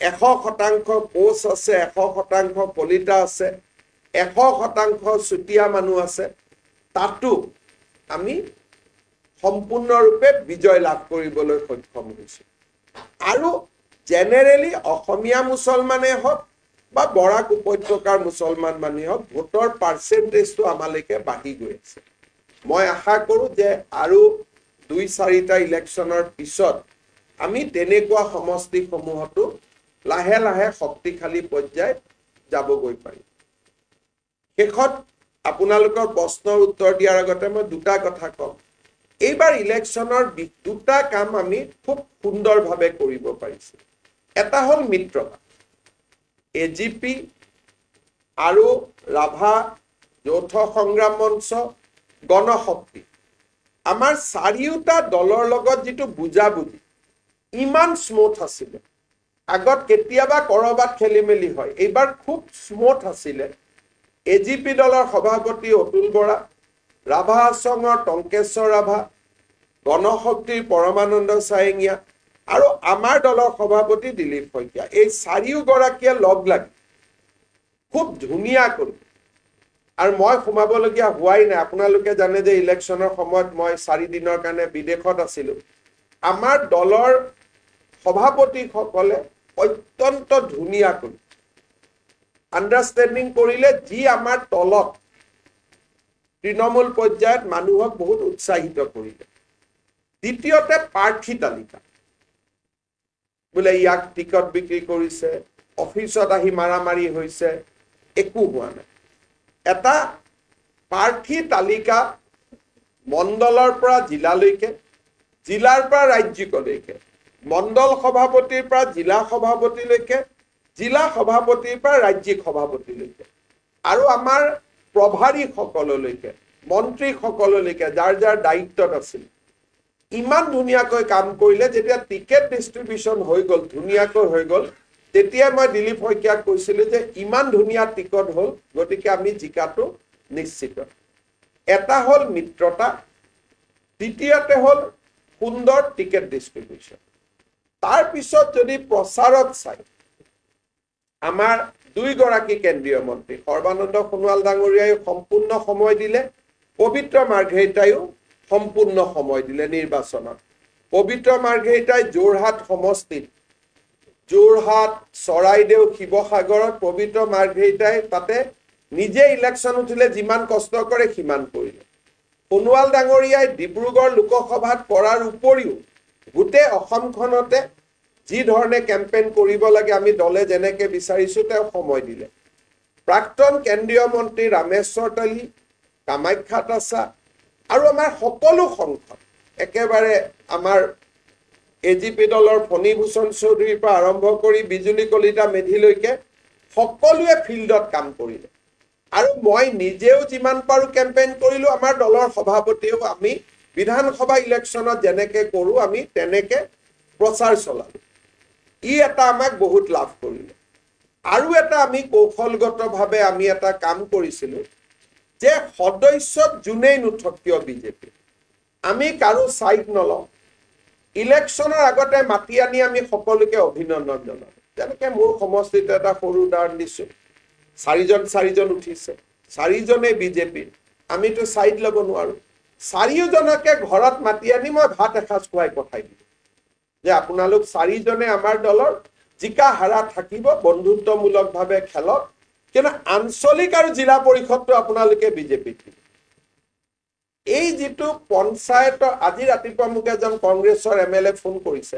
100% কোচ আছে, 100% কলিতা আছে, 100% চুতীয়া মানুহ আছে, তাতো আমি সম্পূৰ্ণৰূপে বিজয় লাভ কৰিবলৈ সক্ষম হৈছোঁ। আৰু জেনেৰেলি অসমীয়া মুছলমানে হওক বা বৰাক উপত্যকাৰ মুছলমান মানুহে হওক, ভোটৰ পাৰ্চেণ্টেজটো আমালৈকে বাঢ়ি গৈ আছে। মই আশা কৰোঁ যে আৰু 2-4টা ইলেকশ্যনৰ পিছত আমি তেনেকুৱা সমষ্টিসমূহতো লাহে লাহে শক্তিশালী পৰ্যায়ত যাবগৈ পাৰিম। শেষত আপোনালোকৰ প্ৰশ্নৰ উত্তৰ দিয়াৰ আগতে মই দুটা কথা কম। এইবাৰ ইলেকশ্যনৰ দুটা কাম আমি খুব সুন্দৰভাৱে কৰিব পাৰিছোঁ। এটা হ'ল মিত্ৰতা। এজিপি আৰু ৰাভা যৌথ সংগ্ৰাম মঞ্চ, গণশক্তি, আমাৰ 4টা দলৰ লগত যিটো বুজাবুজি ইমান স্মুথ আছিলে। আগত কেতিয়াবা কৰবাত খেলি মেলি হয়, এইবাৰ খুব স্মুথ আছিলে। এজিপি দলৰ সভাপতি অতুল বৰা, ৰাভা আশ্ৰমৰ টংকেশ্বৰ ৰাভা, গণশক্তিৰ পৰমানন্দ চায়েঙীয়া আৰু আমাৰ দলৰ সভাপতি দিলীপ শইকীয়া, এই 4গৰাকীয়ে লগ লাগি খুব ধুনীয়া কৰি, আৰু মই সোমাবলগীয়া হোৱাই নাই। আপোনালোকে জানে যে ইলেকশ্যনৰ সময়ত মই 4 দিনৰ কাৰণে বিদেশত আছিলোঁ। আমাৰ দলৰ সভাপতিসকলে অত্যন্ত ধুনীয়া কৰি আণ্ডাৰষ্টেণ্ডিং কৰিলে, যি আমাৰ তলত তৃণমূল পৰ্যায়ত মানুহক বহুত উৎসাহিত কৰিলে। দ্বিতীয়তে প্ৰাৰ্থী তালিকা, বোলে ইয়াক টিকট বিক্ৰী কৰিছে, অফিচত আহি মাৰামাৰি হৈছে, একো হোৱা নাই। এটা প্ৰাৰ্থী তালিকা মণ্ডলৰ পৰা জিলালৈকে জিলাৰ পৰা ৰাজ্যিকলৈকে, মণ্ডল সভাপতিৰ পৰা জিলা সভাপতিলৈকে, জিলা সভাপতিৰ পৰা ৰাজ্যিক সভাপতিলৈকে, আৰু আমাৰ প্ৰভাৰীসকললৈকে, মন্ত্ৰীসকললৈকে যাৰ যাৰ দায়িত্বত আছিল, ইমান ধুনীয়াকৈ কাম কৰিলে। যেতিয়া টিকেট ডিষ্ট্ৰিবিউশ্যন হৈ গ'ল, ধুনীয়াকৈ হৈ গ'ল, তেতিয়া মই দিলীপ শইকীয়াক কৈছিলোঁ যে ইমান ধুনীয়া টিকট হ'ল, গতিকে আমি জিকাটো নিশ্চিত। এটা হ'ল মিত্ৰতা, দ্বিতীয়তে হ'ল সুন্দৰ টিকেট ডিষ্ট্ৰিবিউশ্যন। তাৰপিছত যদি প্ৰচাৰত চাই, আমাৰ দুইগৰাকী কেন্দ্ৰীয় মন্ত্ৰী সৰ্বানন্দ সোণোৱাল ডাঙৰীয়াই সম্পূৰ্ণ সময় দিলে, পবিত্ৰ মাৰ্ঘেৰিটাইও সম্পূৰ্ণ সময় দিলে নিৰ্বাচনত। পবিত্ৰ মাৰ্ঘেৰিটাই যোৰহাট সমষ্টিত, যোৰহাট, চৰাইদেউ, শিৱসাগৰত পবিত্ৰ মাৰ্ঘেৰিটাই তাতে নিজে ইলেকশ্যন উঠিলে, যিমান কষ্ট কৰে সিমান কৰিলে। সোণোৱাল ডাঙৰীয়াই ডিব্ৰুগড় লোকসভাত কৰাৰ উপৰিও গোটেই অসমখনতে যি ধৰণে কেম্পেইন কৰিব লাগে আমি দলে যেনেকৈ বিচাৰিছোঁ তেওঁ সময় দিলে। প্ৰাক্তন কেন্দ্ৰীয় মন্ত্ৰী ৰামেশ্বৰ তেলী, কামাখ্যা তাছা আৰু আমাৰ সকলো সংসদ, একেবাৰে আমাৰ AGP দলৰ ফণীভূষণ চৌধুৰীৰ পৰা আৰম্ভ কৰি বিজুলী কলিতা মেধিলৈকে সকলোৱে ফিল্ডত কাম কৰিলে। আৰু মই নিজেও যিমান পাৰোঁ কেম্পেইন কৰিলোঁ, আমাৰ দলৰ সভাপতিয়েও আমি বিধানসভা ইলেকশ্যনত যেনেকৈ কৰোঁ আমি তেনেকৈ প্ৰচাৰ চলালোঁ। ই এটা আমাক বহুত লাভ কৰিলে। আৰু এটা আমি কৌশলগতভাৱে আমি এটা কাম কৰিছিলোঁ যে সদস্যত যোনেই নুঠক কিয় বিজেপি, আমি কাৰো ছাইড নলওঁ। ইলেকশ্যনৰ আগতে মাতি আনি আমি সকলোকে অভিনন্দন জনাওঁ। যেনেকৈ মোৰ সমষ্টিত এটা সৰু উদাহৰণ দিছোঁ, চাৰিজন উঠিছে, চাৰিজনেই বিজেপিৰ, আমিতো ছাইড ল'ব নোৱাৰোঁ। চাৰিওজনকে ঘৰত মাতি আনি মই ভাত এসাঁজ খুৱাই পঠাই দিলোঁ যে আপোনালোক চাৰিজনে আমাৰ দলৰ, জিকা হাৰা থাকিব, বন্ধুত্বমূলকভাৱে খেলক, কিন্তু আঞ্চলিক আৰু জিলা পৰিষদটো আপোনালোকে বিজেপিক দিব। এই যিটো পঞ্চায়তৰ, আজি ৰাতিপুৱা মোক এজন কংগ্ৰেছৰ MLA ফোন কৰিছে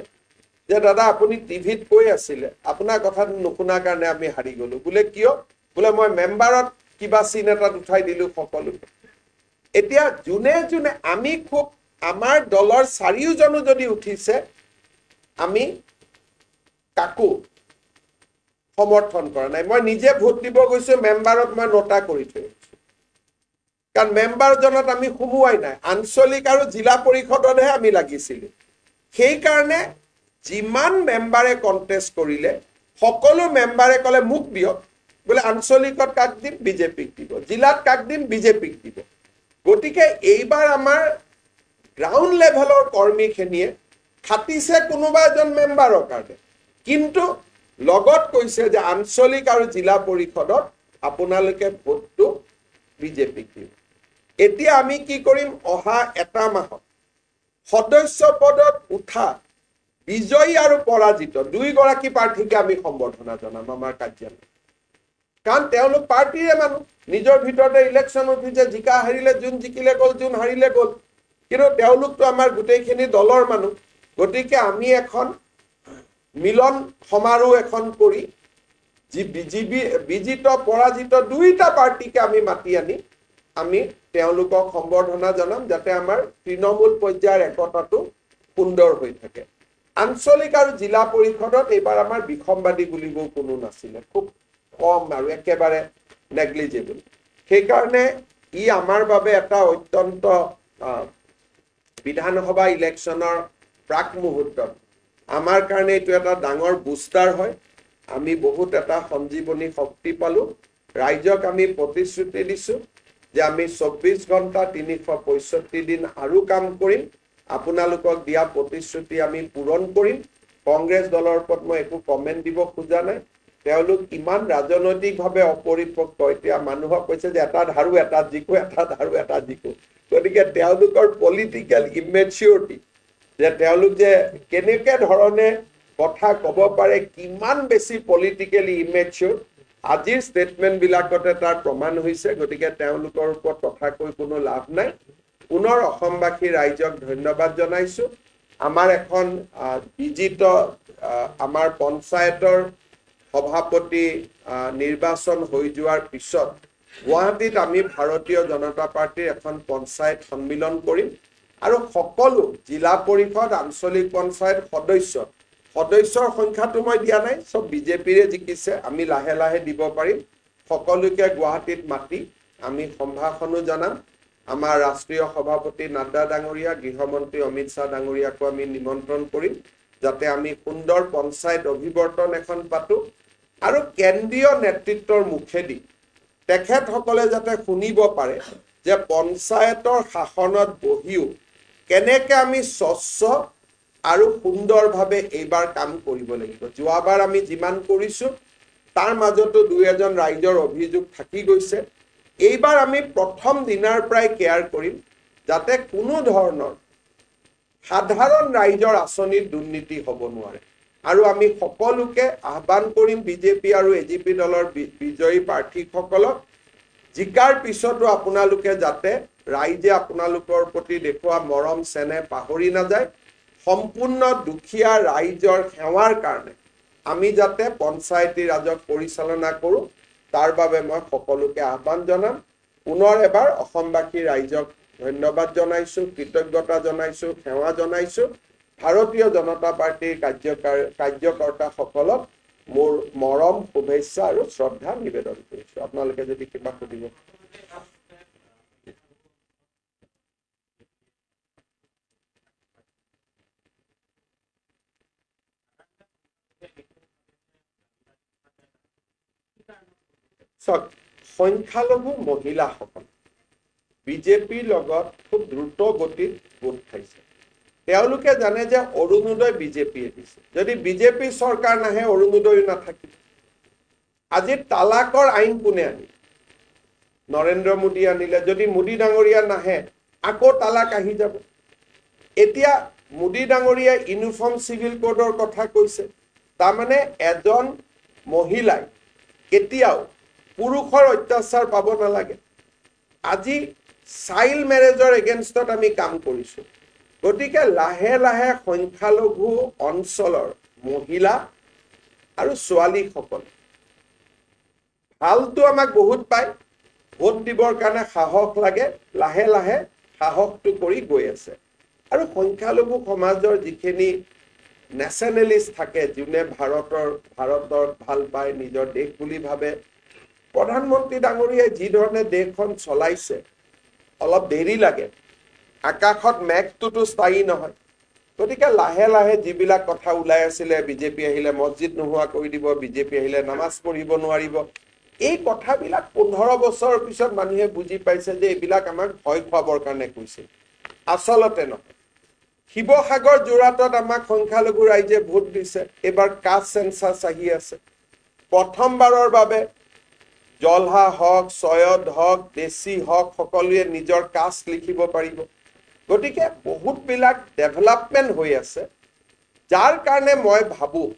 যে দাদা আপুনি টিভিত কৈ আছিলে, আপোনাৰ কথাটো নুশুনাৰ কাৰণে আমি হাৰি গ'লো। বোলে কিয়? বোলে মই মেম্বাৰত কিবা চিন এটাত উঠাই দিলোঁ সকলোকে। এতিয়া যোনে যোনে আমি খুব, আমাৰ দলৰ চাৰিওজনো যদি উঠিছে, আমি কাকো সমৰ্থন কৰা নাই। মই নিজে ভোট দিব গৈছোঁ, মেম্বাৰত মই নটা কৰি থৈ আহিছোঁ, কাৰণ মেম্বাৰজনত আমি সোমোৱাই নাই, আঞ্চলিক আৰু জিলা পৰিষদতহে আমি লাগিছিলোঁ। সেইকাৰণে যিমান মেম্বাৰে কণ্টেষ্ট কৰিলে, সকলো মেম্বাৰে ক'লে মোক দিয়ক, বোলে আঞ্চলিকত কাক দিম, বিজেপিক দিব, জিলাত কাক দিম, বিজেপিক দিব। গতিকে এইবাৰ আমাৰ গ্ৰাউণ্ড লেভেলৰ কৰ্মীখিনিয়ে খাটিছে কোনোবা এজন মেম্বাৰৰ কাৰণে, কিন্তু লগত কৈছে যে আঞ্চলিক আৰু জিলা পৰিষদত আপোনালোকে ভোটটো বিজেপিক দিব। এতিয়া আমি কি কৰিম, অহা এটা মাহত সদস্য পদত উঠা বিজয়ী আৰু পৰাজিত দুইগৰাকী প্ৰাৰ্থীকে আমি সম্বৰ্ধনা জনাম আমাৰ কাৰ্যালয়। কাৰণ তেওঁলোক পাৰ্টীৰে মানুহ, নিজৰ ভিতৰতে ইলেকশ্যন উঠিছে, জিকা হাৰিলে, যোন জিকিলে গ'ল, যোন হাৰিলে গ'ল, কিন্তু তেওঁলোকতো আমাৰ গোটেইখিনি দলৰ মানুহ। গতিকে আমি এখন মিলন সমাৰোহ এখন কৰি বিজিত পৰাজিত দুইটা পাৰ্টীকে আমি মাতি আনি আমি তেওঁলোকক সম্বৰ্ধনা জনাম, যাতে আমাৰ তৃণমূল পৰ্যায়ৰ একতাটো সুন্দৰ হৈ থাকে। আঞ্চলিক আৰু জিলা পৰিষদত এইবাৰ আমাৰ বিসম্বাদী বুলিবও কোনো নাছিলে, খুব কম আৰু একেবাৰে নেগলিজেবল। সেইকাৰণে ই আমাৰ বাবে এটা অত্যন্ত বিধানসভা ইলেকশ্যনৰ প্ৰাক মুহূৰ্তত আমাৰ কাৰণে এইটো এটা ডাঙৰ বুষ্টাৰ হয়। আমি বহুত এটা সঞ্জীৱনী শক্তি পালোঁ। ৰাইজক আমি প্ৰতিশ্ৰুতি দিছোঁ যে আমি 24 ঘণ্টা 365 দিন আৰু কাম কৰিম, আপোনালোকক দিয়া প্ৰতিশ্ৰুতি আমি পূৰণ কৰিম। কংগ্ৰেছ দলৰ ওপৰত মই একো কমেণ্ট দিব খোজা নাই, তেওঁলোক ইমান ৰাজনৈতিকভাৱে অপৰিপক্ক। এতিয়া মানুহক কৈছে যে এটা ধাৰো এটা জিকো, এটা ধাৰো এটা জিকো। গতিকে তেওঁলোকৰ পলিটিকেল ইমেচিউৰিটি, যে তেওঁলোক যে কেনেকৈ ধৰণে কথা ক'ব পাৰে, কিমান বেছি পলিটিকেলি ইমেচিউৰ, আজিৰ ষ্টেটমেণ্টবিলাকতে তাৰ প্ৰমাণ হৈছে। গতিকে তেওঁলোকৰ ওপৰত কথা কৈ কোনো লাভ নাই। পুনৰ অসমবাসী ৰাইজক ধন্যবাদ জনাইছোঁ। আমাৰ এখন বিজিত আমাৰ পঞ্চায়তৰ সভাপতি নিৰ্বাচন হৈ যোৱাৰ পিছত গুৱাহাটীত আমি ভাৰতীয় জনতা পাৰ্টিৰ এখন পঞ্চায়ত সন্মিলন কৰিম। আৰু সকলো জিলা পৰিষদ আঞ্চলিক পঞ্চায়ত সদস্যৰ সংখ্যাটো মই দিয়া নাই, সব বিজেপিৰে জিকিছে। আমি লাহে লাহে দিব পাৰিম। সকলোকে গুৱাহাটীত মাতি আমি সম্ভাষণো জনাম। আমাৰ ৰাষ্ট্ৰীয় সভাপতি নাড্ডা ডাঙৰীয়া, গৃহমন্ত্ৰী অমিত শ্বাহ ডাঙৰীয়াকো আমি নিমন্ত্ৰণ কৰিম, যাতে আমি সুন্দৰ পঞ্চায়ত অভিৱৰ্তন এখন পাতো আৰু কেন্দ্ৰীয় নেতৃত্বৰ মুখেদি তেখেতসকলে যাতে শুনিব পাৰে যে পঞ্চায়তৰ শাসনত বহিও কেনেকৈ আমি স্বচ্ছ আৰু সুন্দৰভাৱে এইবাৰ কাম কৰিব লাগিব। যোৱাবাৰ আমি যিমান কৰিছোঁ তাৰ মাজতো দুই এজন ৰাইজৰ অভিযোগ থাকি গৈছে। এইবাৰ আমি প্ৰথম দিনাৰ পৰাই কেয়াৰ কৰিম যাতে কোনো ধৰণৰ সাধাৰণ ৰাইজৰ আঁচনিত দুৰ্নীতি হ'ব নোৱাৰে। আৰু আমি সকলোকে আহ্বান কৰিম বিজেপি আৰু এজিপি দলৰ বিজয়ী প্ৰাৰ্থীসকলক জিকাৰ পিছতো আপোনালোকে যাতে ৰাইজে আপোনালোকৰ প্ৰতি দেখুওৱা মৰম চেনেহ পাহৰি নাযায়। সম্পূৰ্ণ দুখীয়া ৰাইজৰ সেৱাৰ কাৰণে আমি যাতে পঞ্চায়তী ৰাজক পৰিচালনা কৰোঁ, তাৰ বাবে মই সকলোকে আহ্বান জনাম। পুনৰ এবাৰ অসমবাসী ৰাইজক ধন্যবাদ জনাইছোঁ, কৃতজ্ঞতা জনাইছোঁ, সেৱা জনাইছোঁ। ভাৰতীয় জনতা পাৰ্টীৰ কাৰ্যকৰ্তাসকলক মোৰ মৰম, শুভেচ্ছা আৰু শ্ৰদ্ধা নিবেদন কৰিছোঁ। আপোনালোকে যদি কিবা সুধিব। চাওক, সংখ্যালঘু মহিলাসকল বিজেপিৰ লগত খুব দ্ৰুত গতিত গোট খাইছে। তেওঁলোকে জানে যে অৰুণোদয় বিজেপিয়ে দিছে। যদি বিজেপি চৰকাৰ নাহে অৰুণোদয় নাথাকিব। আজি তালাকৰ আইন কোনে আনিল? নৰেন্দ্ৰ মোদী আনিলে। যদি মোদী ডাঙৰীয়া নাহে আকৌ তালাক আহি যাব। এতিয়া মোদী ডাঙৰীয়াই ইউনিফৰ্ম চিভিল কোডৰ কথা কৈছে। তাৰমানে এজন মহিলাই কেতিয়াও পুৰুষৰ অত্যাচাৰ পাব নালাগে। আজি চাইল্ড মেৰেজৰ এগেইনষ্টত আমি কাম কৰিছোঁ। গতিকে লাহে লাহে সংখ্যালঘু অঞ্চলৰ মহিলা আৰু ছোৱালীসকল ভালটো আমাক বহুত পায়, ভোট দিবৰ কাৰণে সাহস লাগে, লাহে লাহে সাহসটো কৰি গৈ আছে। আৰু সংখ্যালঘু সমাজৰ যিখিনি নেশ্যনেলিষ্ট থাকে, যোনে ভাৰতক ভাল পায়, নিজৰ দেশ বুলি ভাবে, প্ৰধানমন্ত্ৰী ডাঙৰীয়াই যি ধৰণে দেশখন চলাইছে অলপ দেৰি লাগে। আকাশত মেঘটোতো স্থায়ী নহয়। গতিকে লাহে লাহে যিবিলাক কথা ওলাই আছিলে, বিজেপি আহিলে মছজিদ নোহোৱা কৰি দিব, বিজেপি আহিলে নামাজ পঢ়িব নোৱাৰিব, এই কথাবিলাক 15 বছৰৰ পিছত মানুহে বুজি পাইছে যে এইবিলাক আমাক ভয় খুৱাবৰ কাৰণে কৈছে, আচলতে নহয়। শিৱসাগৰ যোৰহাটত আমাক সংখ্যালঘু ৰাইজে ভোট দিছে। এইবাৰ কাষ্ট চেঞ্চাছ আহি আছে। প্ৰথমবাৰৰ বাবে জলহা হওক, চয়দ হওক, দেশী হওক, সকলোৱে নিজৰ কাষ্ট লিখিব পাৰিব। গতিকে বহুতবিলাক ডেভেলপমেণ্ট হৈ আছে, যাৰ কাৰণে মই ভাবোঁ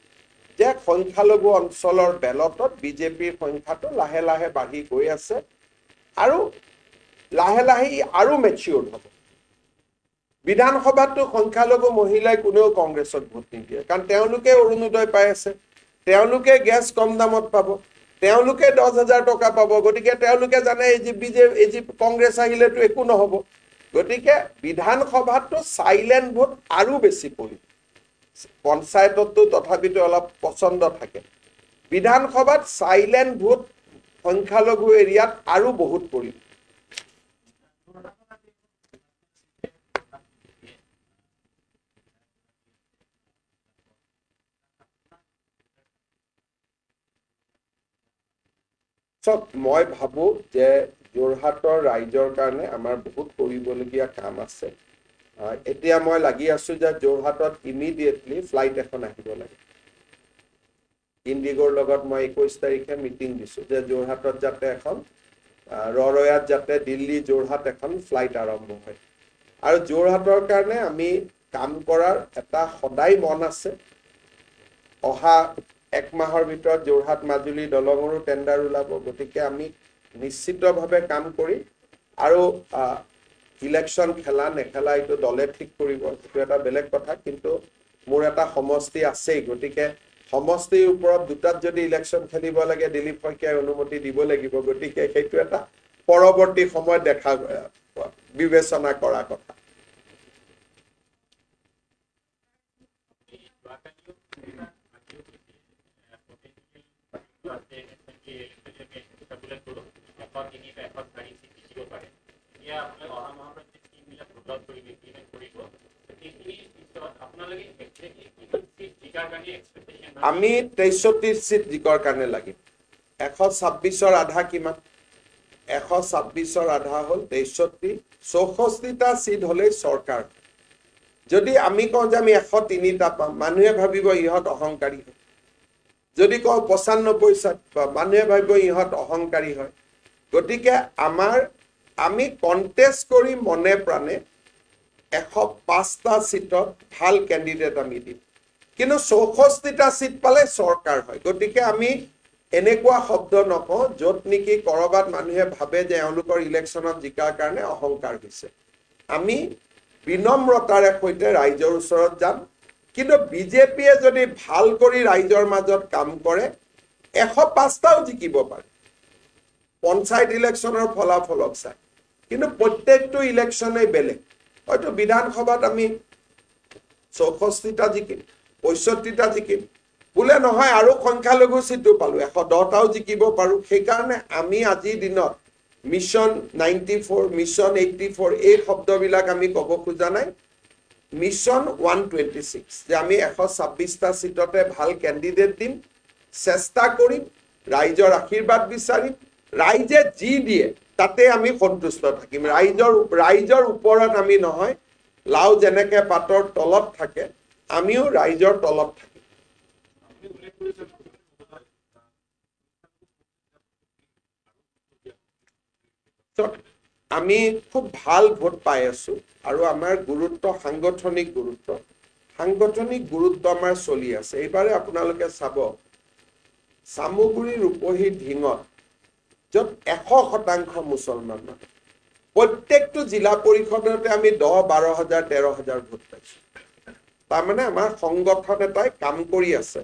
যে সংখ্যালঘু অঞ্চলৰ বেলটত বিজেপিৰ সংখ্যাটো লাহে লাহে বাঢ়ি গৈ আছে আৰু লাহে লাহে আৰু মেচিয়ৰ হ'ব। বিধানসভাতো সংখ্যালঘু মহিলাই কোনেও কংগ্ৰেছত ভোট নিদিয়ে, কাৰণ তেওঁলোকে অৰুণোদয় পাই আছে, তেওঁলোকে গেছ কম দামত পাব, তেওঁলোকে 10,000 টকা পাব। গতিকে তেওঁলোকে জানে এই কংগ্ৰেছ আহিলেতো একো নহ'ব। গতিকে বিধানসভাতো চাইলেণ্ট ভোট আৰু বেছি পৰিব। পঞ্চায়ততো তথাপিতো অলপ পচন্দ থাকে। বিধানসভাত চাইলেণ্ট ভোট সংখ্যালঘু এৰিয়াত আৰু বহুত পৰিব। চব মই ভাবোঁ যে যোৰহাটৰ ৰাইজৰ কাৰণে আমাৰ বহুত কৰিবলগীয়া কাম আছে। এতিয়া মই লাগি আছোঁ যে যোৰহাটত ইমিডিয়েটলি ফ্লাইট এখন আহিব লাগে। ইণ্ডিগোৰ লগত মই 21 তাৰিখে মিটিং দিছোঁ যে যোৰহাটত যাতে এখন ৰৰৈয়াত যাতে দিল্লী যোৰহাট এখন ফ্লাইট আৰম্ভ হয়। আৰু যোৰহাটৰ কাৰণে আমি কাম কৰাৰ এটা সদায় মন আছে। অহা 1 মাহৰ ভিতৰত যোৰহাট মাজুলী দলঙৰো টেণ্ডাৰ ওলাব। গতিকে আমি নিশ্চিতভাৱে কাম কৰিম। আৰু ইলেকশ্যন খেলা নেখেলা এইটো দলে ঠিক কৰিব, সেইটো এটা বেলেগ কথা। কিন্তু মোৰ এটা সমষ্টি আছেই। গতিকে সমষ্টিৰ ওপৰত দুটাত যদি ইলেকশ্যন খেলিব লাগে দিলীপ শইকীয়াই অনুমতি দিব লাগিব। গতিকে সেইটো এটা পৰৱৰ্তী সময়ত বিবেচনা কৰা কথা। আমি 63 সিট জিকাৰ কাৰণে লাগিম 126ৰ আধা কিমান 126ৰ আধা হ'ল 63 64টা সিট হলে চৰকাৰ যদি আমি কওঁ যে আমি 103টা পাম মানুহে ভাবিব ইহত অহংকাৰী হয় যদি কওঁ 95 সিট পাম মানুহে ভাবিব ইহত অহংকাৰী হয় গতিকে আমি কন্টেষ্ট কৰি মনে প্ৰাণে 105টা সিটত ভাল ক্যান্ডিডেট আমি দিম কিন্তু 64টা সিট পালে চৰকাৰ হয় গতিকে আমি এনেকুৱা শব্দ নকওঁ যত নেকি কৰবাত মানুহে ভাবে যে এওঁলোকৰ ইলেকশ্যনত জিকাৰ কাৰণে অহংকাৰ হৈছে আমি বিনম্ৰতাৰে সৈতে ৰাইজৰ ওচৰত যাম কিন্তু বিজেপিয়ে যদি ভাল কৰি ৰাইজৰ মাজত কাম কৰে 105টাও জিকিব পাৰে পঞ্চায়ত ইলেকশ্যনৰ ফলাফলক চাই কিন্তু প্ৰত্যেকটো ইলেকশ্যনে বেলেগ হয়তো বিধানসভাত আমি 64টা জিকিম 65টা জিকিম বোলে নহয় আৰু সংখ্যালঘু সিটটো পালো 110টাও জিকিব পাৰো সেইকাৰণে আমি আজিৰ দিনত মিছন 94 মিছন 84 এই শব্দবিলাক আমি ক'ব খোজা নাই মিছন 126 যে আমি 126টা সিটতে ভাল ক্যান্ডিডেট দিম চেষ্টা কৰিম ৰাইজৰ আশীৰ্বাদ বিচাৰিম ৰাইজে যি দিয়ে তাতে আমি সন্তুষ্ট থাকিম ৰাইজৰ ওপৰত আমি নহয় লাও যেনেকে পাতৰ তলত থাকে আমিও ৰাইজৰ তলত থাকিম আমি খুব ভাল ভোট পাই আছো আৰু আমাৰ গুৰুত্ব সাংগঠনিক গুৰুত্ব আমাৰ চলি আছে এইবাৰে আপোনালোকে চাব সামগুৰি ৰূপহী ঢিঙত য'ত 100% মুছলমান প্ৰত্যেকটো জিলা পৰিষদতে আমি 10-12,000 13,000 ভোট পাইছো তাৰমানে আমাৰ সংগঠন এটাই কাম কৰি আছে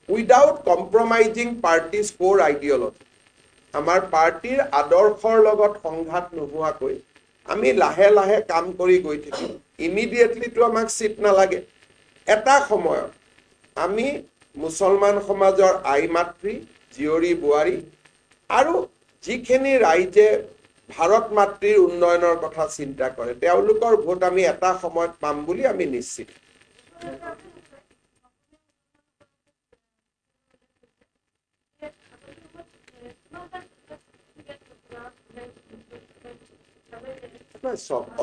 উইদাউট কম্প্ৰমাইজিং পাৰ্টিজ কোৰ আইডিয়লজি আমাৰ পাৰ্টিৰ আদৰ্শৰ লগত সংঘাত নোহোৱাকৈ আমি লাহে লাহে কাম কৰি গৈ থাকিম ইমিডিয়েটলি তো আমাক সিট নালাগে এটা সময়ত আমি মুছলমান সমাজৰ আই মাতৃ জিয়ৰী বোৱাৰী আৰু যিখিনি ৰাইজে ভাৰত মাতৃৰ উন্নয়নৰ কথা চিন্তা কৰে তেওঁলোকৰ ভোট আমি এটা সময়ত পাম বুলি আমি নিশ্চিত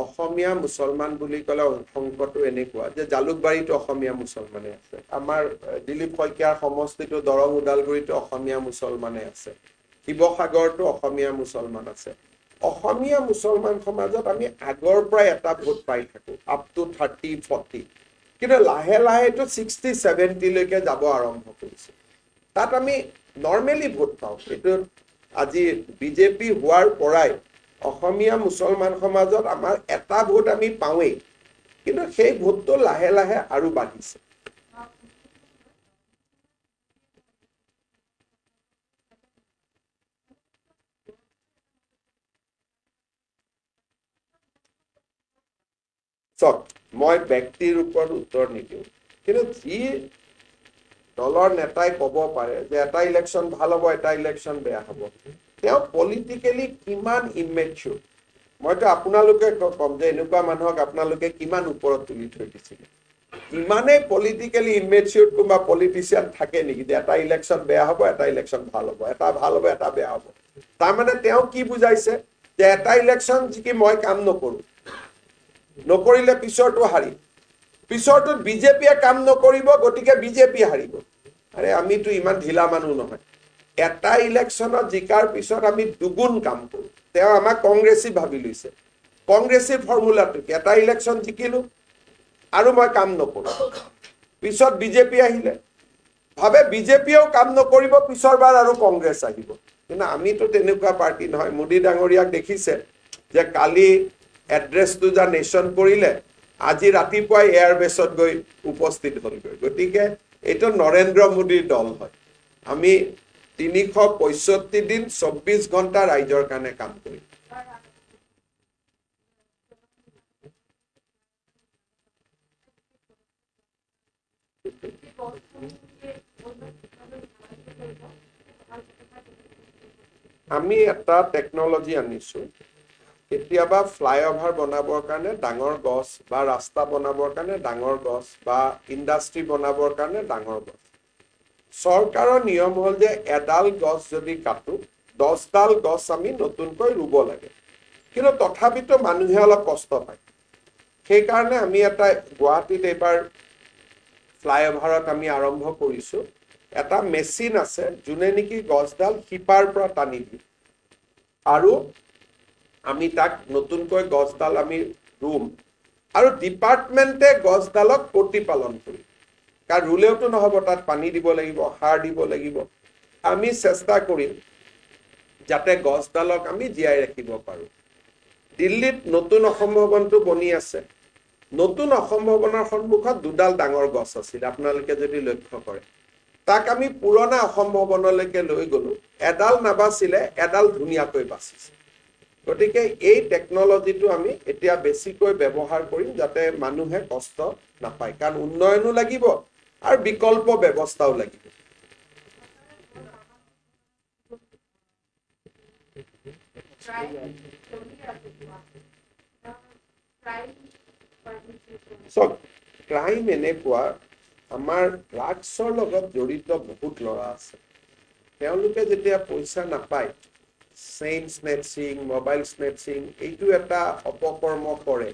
অসমীয়া মুছলমান বুলি ক'লে সংকটটো এনেকুৱা যে জালুকবাৰীতো অসমীয়া মুছলমানে আছে আমাৰ দিলীপ শইকীয়াৰ সমষ্টিটো দৰং ওদালগুৰিতো অসমীয়া মুছলমানে আছে শিৱসাগৰতো অসমীয়া মুছলমান আছে অসমীয়া মুছলমান সমাজত আমি আগৰ পৰা এটা ভোট পাই থাকো আপ টু 30-40 কিন্তু লাহে লাহেটো 60-70 লৈকে যাব আৰম্ভ কৰিছে তাত আমি নৰ্মেলি ভোট পাওঁ এইটো আজি বিজেপি হোৱাৰ পৰাই অসমীয়া মুছলমান সমাজত আমাৰ এটা ভোট আমি পাওঁই কিন্তু সেই ভোটটো লাহে লাহে আৰু বাঢ়িছে মই ব্যক্তিৰ ওপৰত উত্তৰ নিদিওঁ কিন্তু যি দলৰ নেতাই ক'ব পাৰে যে এটা ইলেকশ্যন ভাল হ'ব এটা ইলেকশ্যন বেয়া হ'ব তেওঁ পলিটিক্যালি কিমান ইমেচিউৰ মইতো আপোনালোকে কম যে এনেকুৱা মানুহক আপোনালোকে কিমান ওপৰত তুলি থৈ দিছিল ইমানেই পলিটিক্যালি ইমেচিউৰ কোনোবা পলিটিচিয়ান থাকে নেকি যে এটা ইলেকশ্যন বেয়া হ'ব এটা ইলেকশ্যন ভাল হ'ব এটা ভাল হ'ব এটা বেয়া হ'ব তাৰমানে তেওঁ কি বুজাইছে যে এটা ইলেকশ্যন যিকি মই কাম নকৰিলে পিছৰটো হাৰিম পিছৰটোত বিজেপিয়ে কাম নকৰিব গতিকে বিজেপি হাৰিব আৰে আমিতো ইমান ঢিলা মানুহ নহয় এটা ইলেকশ্যনত জিকাৰ পিছত আমি দুগুণ কাম কৰো তেওঁ আমাক কংগ্ৰেছী ভাবি লৈছে কংগ্ৰেছী ফৰ্মুলাটো এটা ইলেকশ্যন জিকিলো আৰু মই কাম নকৰো পিছত বিজেপি আহিলে ভাবে বিজেপিয়েও কাম নকৰিব পিছৰবাৰ আৰু কংগ্ৰেছ আহিব কিন্তু আমিতো তেনেকুৱা পাৰ্টি নহয় মোদী ডাঙৰীয়াক দেখিছে যে কালি এড্ৰেছটো যা নেশ্যন কৰিলে আজি ৰাতিপুৱাই এয়াৰবেছত গৈ উপস্থিত হ'লগৈ গতিকে এইটো নৰেন্দ্ৰ মোদীৰ দল হয় আমি 365 দিন 24 ঘণ্টা ৰাইজৰ কাৰণে কাম কৰিম আমি এটা টেকনলজি আনিছো কেতিয়াবা ফ্লাইঅভাৰ বনাবৰ কাৰণে ডাঙৰ গছ বা ৰাস্তা বনাবৰ কাৰণে ডাঙৰ গছ বা ইণ্ডাষ্ট্ৰি বনাবৰ কাৰণে ডাঙৰ গছ চৰকাৰৰ নিয়ম হ'ল যে এডাল গছ যদি কাটো 10ডাল গছ আমি নতুনকৈ ৰুব লাগে কিন্তু তথাপিতো মানুহে অলপ কষ্ট পায় সেইকাৰণে আমি এটা গুৱাহাটীত এবাৰ ফ্লাইঅভাৰত আমি আৰম্ভ কৰিছো এটা মেচিন আছে যোনে নেকি গছডাল শিপাৰ পৰা টানি দিয়ে আৰু আমি তাক নতুনকৈ গছডাল আমি ৰুম আৰু ডিপাৰ্টমেণ্টে গছডালক প্ৰতিপালন কৰিম কাৰণ ৰুলেওতো নহ'ব তাত পানী দিব লাগিব সাৰ দিব লাগিব আমি চেষ্টা কৰিম যাতে গছডালক আমি জীয়াই ৰাখিব পাৰোঁ দিল্লীত নতুন অসম ভৱনটো বনি আছে নতুন অসম ভৱনৰ সন্মুখত দুডাল ডাঙৰ গছ আছিল আপোনালোকে যদি লক্ষ্য কৰে তাক আমি পুৰণা অসম ভৱনলৈকে লৈ গ'লো এডাল নাবাচিলে এডাল ধুনীয়াকৈ বাচিছে গতিকে এই টেকনলজিটো আমি এতিয়া বেছিকৈ ব্যৱহাৰ কৰিম যাতে মানুহে কষ্ট নাপায় কাৰণ উন্নয়নো লাগিব আৰু বিকল্প ব্যৱস্থাও লাগিব ক্ৰাইম এনেকুৱা আমাৰ ড্ৰাগছৰ লগত জড়িত বহুত ল'ৰা আছে তেওঁলোকে যেতিয়া পইচা নাপায় চেইন স্নেচিং মোবাইল স্নেচিং এইটো এটা অপকৰ্ম কৰে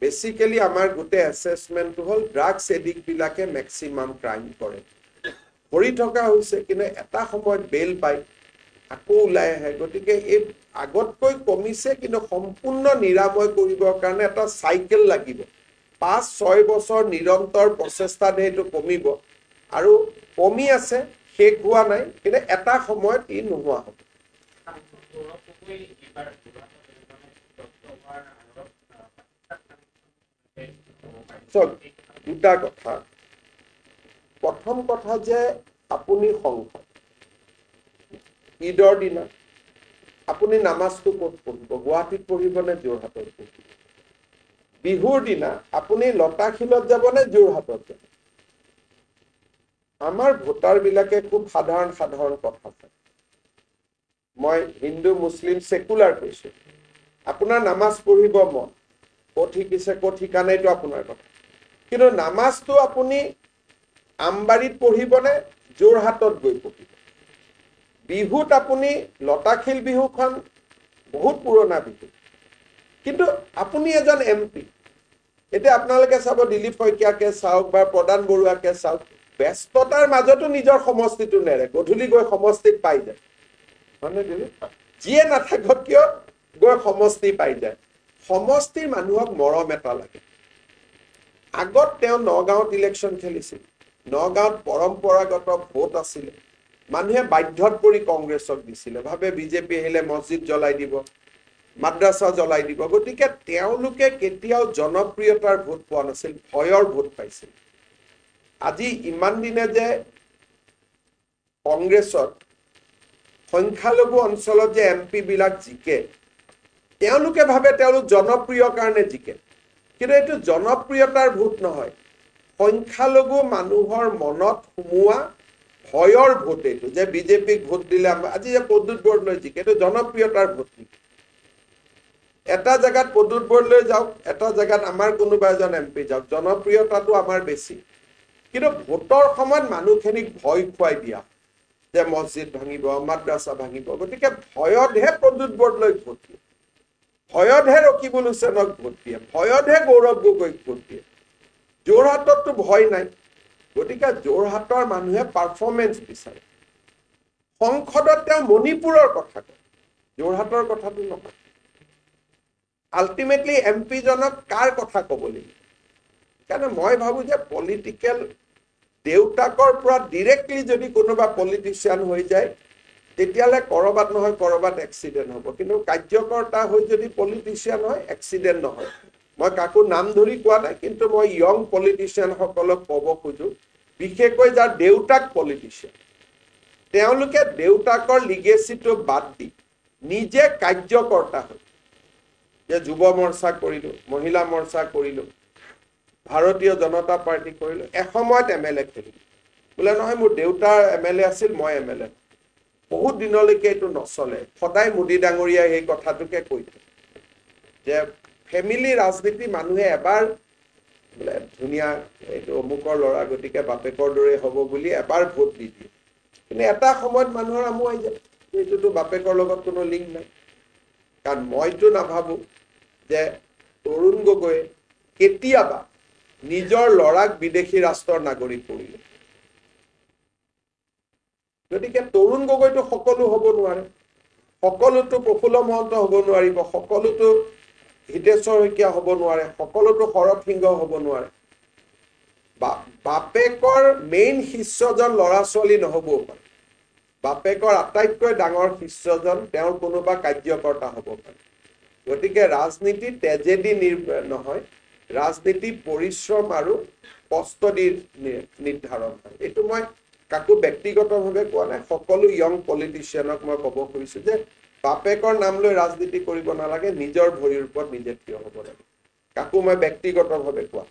বেসিক্যালি আমাৰ গোটে অ্যাসেসমেন্টটো হ'ল ড্ৰাগছ এডিক্ট বিলাকে ম্যাক্সিমাম ক্ৰাইম কৰে ভৰি থকা হৈছে কিন্তু এটা সময়ত বেল পায় আকৌ ওলাই আহে গতিকে এই আগতকৈ কমিছে কিন্তু সম্পূৰ্ণ নিৰাময় কৰিবৰ কাৰণে এটা সাইকেল লাগিব 5-6 বছৰ নিৰন্তৰ প্ৰচেষ্টাৰে এইটো কমিব আৰু কমি আছে শেষ হোৱা নাই কিন্তু এটা সময়ত ই নোহোৱা হ'ব দুটা কথা প্ৰথম কথা যে আপুনি সংখ্যা ঈদৰ দিনা আপুনি নামাজটো ক'ত পঢ়িব গুৱাহাটীত পঢ়িব নে যোৰহাটত পঢ়িব বিহুৰ দিনা আপুনি লতাশিলত যাব নে যোৰহাটত যাব আমাৰ ভোটাৰ বিলাকে খুব সাধাৰণ কথা কয় মই হিন্দু মুছলিম সেকুলাৰ কৈছো আপোনাৰ নামাজ পঢ়িব মন ক'ত শিকিছে ক'ত শিকা নাইতো আপোনাৰ কথা কিন্তু নামাজটো আপুনি আমবাৰীত পঢ়িবনে যোৰহাটত গৈ পঢ়িব বিহুত আপুনি লতাশিল বিহুখন বহুত পুৰণা বিহু কিন্তু আপুনি এজন এমপি এতিয়া আপোনালোকে চাব দিলীপ শইকীয়াকে চাওক বা প্ৰদান বৰুৱাকে চাওক ব্যস্ততাৰ মাজতো নিজৰ সমষ্টিটো নেৰে গধূলি গৈ সমষ্টিত পাই যায় মানে যিয়ে নাথাকক কিয় গৈ সমষ্টি পাই যায় সমষ্টিৰ মানুহক মৰম এটা লাগে আগত তেওঁ নগাঁৱত ইলেকশ্যন খেলিছিল নগাঁৱত পৰম্পৰাগত ভোট আছিল মানুহে বাধ্যত পৰি কংগ্ৰেছক দিছিল ভাবে বিজেপি আহিলে মছজিদ জ্বলাই দিব মাদ্ৰাসা জ্বলাই দিব গতিকে তেওঁলোকে কেতিয়াও জনপ্ৰিয়তাৰ ভোট পোৱা নাছিল ভয়ৰ ভোট পাইছিল আজি ইমান দিনে যে কংগ্ৰেছত সংখ্যালঘু অঞ্চলত যে এমপি বিলাক জিকে তেওঁলোকে ভাবে তেওঁলোক জনপ্ৰিয় কাৰণে জিকে কিন্তু এইটো জনপ্ৰিয়তাৰ ভোট নহয় সংখ্যালঘু মানুহৰ মনত সুমুৱা ভয়ৰ ভোট এইটো যে বিজেপিক ভোট দিলে আজি যে পদ্মুত বৰদলৈ জিকে এইটো জনপ্ৰিয়তাৰ ভোট এটা জায়গাত পদ্মুত বৰদলৈ যাওক এটা জায়গাত আমাৰ কোনোবা এজন এমপি যাওক জনপ্ৰিয়তাটো আমাৰ বেছি কিন্তু ভোটৰ সময়ত মানুহখিনিক ভয় খুৱাই দিয়া যে মছজিদ ভাঙিব মাদ্ৰাসা ভাঙিব গতিকে ভয়তহে পদ্মুত বৰদলৈক ভোট দিয়ে ভয়তহে ৰকিবুল হুছেইনক ভোট দিয়ে ভয়তহে গৌৰৱ গগৈক ভোট দিয়ে যোৰহাটততো ভয় নাই গতিকে যোৰহাটৰ মানুহে পাৰফৰ্মেন্স বিচাৰে সংসদত তেওঁ মণিপুৰৰ কথা কয় যোৰহাটৰ কথাটো নকয় আল্টিমেটলি এমপি জনক কাৰ কথা ক'ব লাগিব কাৰণ মই ভাবো যে পলিটিক্যাল দেউতাকৰ পৰা ডাইৰেক্টলি যদি কোনোবা পলিটিচিয়ান হৈ যায় তেতিয়ালে কৰবাত নহয় কৰবাত এক্সিডেন্ট হ'ব কিন্তু কাৰ্যকৰ্তা হৈ যদি পলিটিচিয়ান হয় এক্সিডেন্ট নহয় মই কাকো নাম ধৰি কোৱা নাই কিন্তু মই ইয়ং পলিটিচিয়ান সকলক ক'ব খোজো বিশেষকৈ যাৰ দেউতাক পলিটিচিয়ান তেওঁলোকে দেউতাকৰ লিগেচিটো বাদ দি নিজে কাৰ্যকৰ্তা হয় যে যুৱ মৰ্চা কৰিলো মহিলা মৰ্চা কৰিলো ভাৰতীয় জনতা পাৰ্টি কৰিলো এসময়ত এমএলএ খেলিলো বোলে নহয় মোৰ দেউতাৰ এমএলএ আছিল মই এমএলএ বহুত দিনলৈকে এইটো নচলে সদায় মোদী ডাঙৰীয়া এই কথাটোকে কৈ থাকে যে ফেমিলি ৰাজনীতি মানুহে এবাৰ বোলে ধুনীয়া এইটো অমুকৰ ল'ৰা গতিকে বাপেকৰ দৰে হ'ব বুলি এবাৰ ভোট দি দিয়ে কিন্তু এটা সময়ত মানুহৰ আমুৱাই যায় এইটোতো বাপেকৰ লগত কোনো লিংক নাই কাৰণ মইতো নাভাবো যে তৰুণ গগৈয়ে কেতিয়াবা নিজৰ ল'ৰাক বিদেশী ৰাষ্ট্ৰৰ নাগৰিক কৰিলে গতিকে তৰুণ গগৈতো সকলো হ'ব নোৱাৰে সকলোতো প্ৰফুল্ল মহন্ত হ'ব নোৱাৰিব সকলোতো হিতেশ্বৰ শইকীয়া হ'ব নোৱাৰে সকলোতো শৰৎ সিংহ হ'ব নোৱাৰে বাপেকৰ মেইন শিষ্যজন ল'ৰা ছোৱালী নহ'বও পাৰে বাপেকৰ আটাইতকৈ ডাঙৰ শিষ্যজন তেওঁৰ কোনোবা কাৰ্যকৰ্তা হ'ব পাৰে গতিকে ৰাজনীতি তেজেদি নহয় ৰাজনীতি পৰিশ্ৰম আৰু কষ্ট দি নিৰ্ধাৰণ হয় এইটো মই কাকো ব্যক্তিগতভাৱে কোৱা নাই সকলো ইয়ং পলিটিচিয়ানক মই ক'ব খুজিছোঁ যে বাপেকৰ নাম লৈ ৰাজনীতি কৰিব নালাগে নিজৰ ভৰিৰ ওপৰত নিজে থিয় হ'ব লাগে কাকো মই ব্যক্তিগতভাৱে কোৱা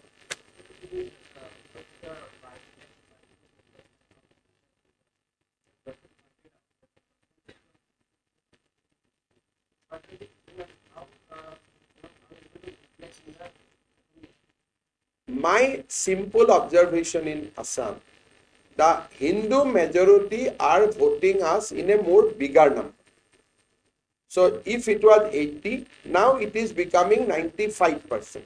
My simple observation in Assam, the Hindu majority are voting us in a more bigger number. So if it was 80, now it is becoming 95%.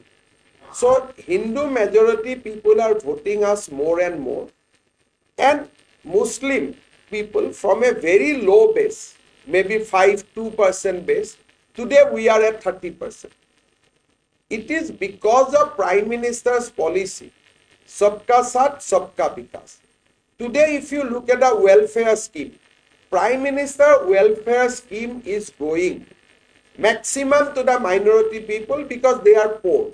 So Hindu majority people are voting us more and more. And Muslim people from a very low base, maybe 5-2% base, today we are at 30%. It is because of Prime Minister's policy, Sabka Saath, Sabka Vikas. Today, if you look at the welfare scheme, Prime Minister welfare scheme is going maximum to the minority people because they are poor.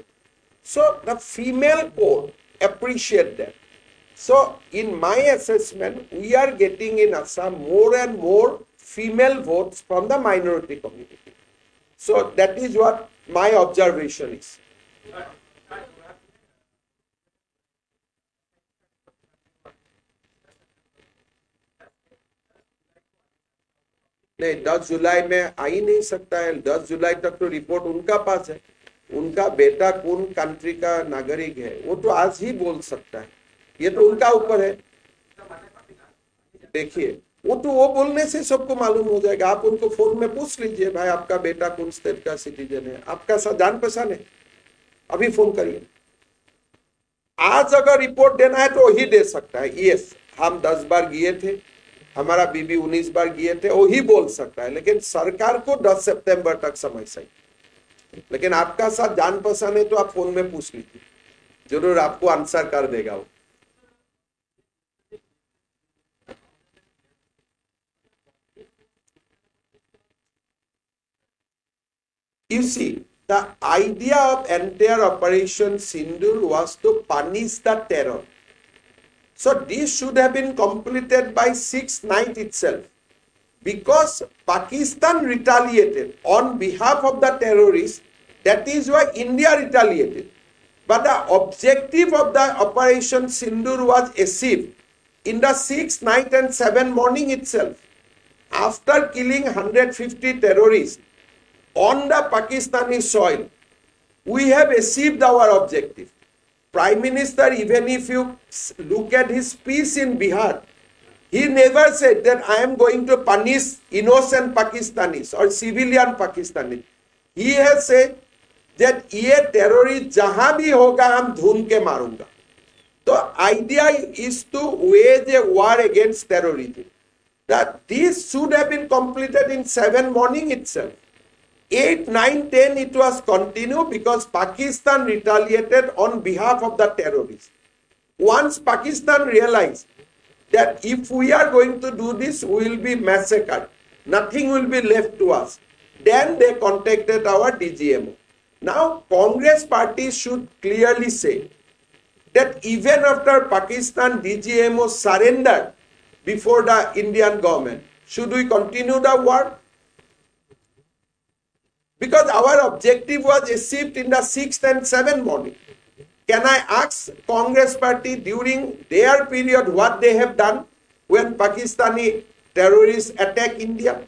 So the female poor appreciate that. So in my assessment, we are getting in Assam more and more female votes from the minority community. So that is what my observation is. नहीं 10 जुलाई में आ ही नहीं सकता है 10 जुलाई तक तो रिपोर्ट उनका पास है उनका बेटा कौन कंट्री का नागरिक है वो तो आज ही बोल सकता है ये तो उनका ऊपर है देखिए वो बोलने से सबको मालूम हो जाएगा आप उनको फोन में पूछ लीजिए भाई आपका बेटा कौन स्टेट का सिटीजन है आपका जान पहचान है अभी फोन करिए आज अगर रिपोर्ट देना है तो वही दे सकता है यस हम 10 बार गए थे हमारा बीबी 19 बार गए थे वही बोल सकता है लेकिन सरकार को 10 सितंबर तक समय चाहिए लेकिन आपका साथ जान पहचान है तो आप फोन में पूछ लीजिए जरूर आपको आंसर कर देगा वो You see, the idea of entire Operation Sindoor was to punish the terror. So this should have been completed by 6th night itself. Because Pakistan retaliated on behalf of the terrorists, that is why India retaliated. But the objective of the Operation Sindoor was achieved in the 6th night and 7th morning itself. After killing 150 terrorists, on the Pakistani soil, we have achieved our objective. Prime Minister, even if you look at his speech in Bihar, he never said that I am going to punish innocent Pakistanis or civilian Pakistanis. He has said that ये terrorist जहां भी होगा हम ढूंढ के मारूंगा. So idea is to wage a war against terrorism. That this should have been completed in 7 morning itself. 8, 9, 10 it was continued because Pakistan retaliated on behalf of the terrorists. Once Pakistan realized that if we are going to do this, we will be massacred. Nothing will be left to us. Then they contacted our DGMO. Now Congress party should clearly say that even after Pakistan DGMO surrendered before the Indian government, should we continue the war? Because our objective was achieved in the 6th and 7th morning. Can I ask Congress party during their period what they have done when Pakistani terrorists attack India.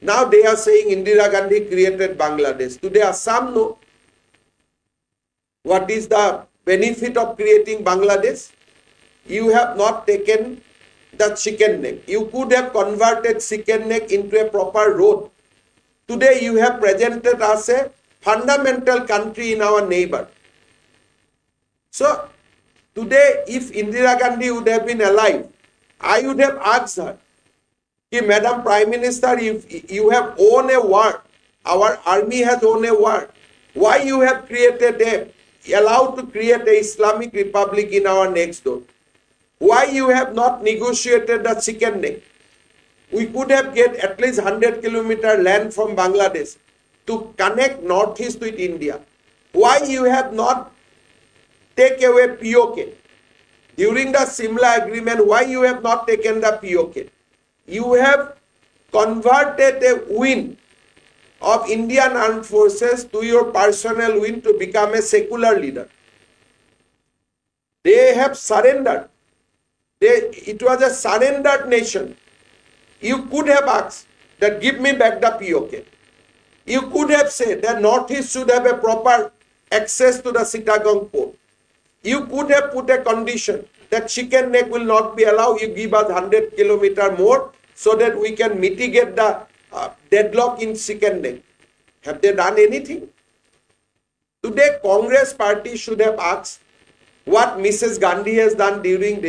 Now they are saying Indira Gandhi created Bangladesh. Today Assam know what is the benefit of creating Bangladesh. You have not taken the chicken neck. You could have converted chicken neck into a proper road. Today you have presented as a fundamental country in our neighbor. So today if Indira Gandhi would have been alive, I would have asked her, Madam Prime Minister, if you have won a war, our army has won a war, why you have allowed to create a Islamic Republic in our next door? Why you have not negotiated the chicken neck? We could have get at least 100-kilometer land from Bangladesh to connect northeast with India. Why you have not take away POK? During the Simla agreement, why you have not taken the POK? You have converted a wing of Indian armed forces to your personal wing to become a secular leader. They have surrendered. It was a surrendered nation. You could have asked that give me back the POK. You could have said that Northeast should have a proper access to the Chittagong port. You could have put a condition that chicken neck will not be allowed. You give us 100-kilometer more so that we can mitigate the deadlock in chicken neck. Have they done anything? Today, Congress party should have asked what Mrs. Gandhi has done during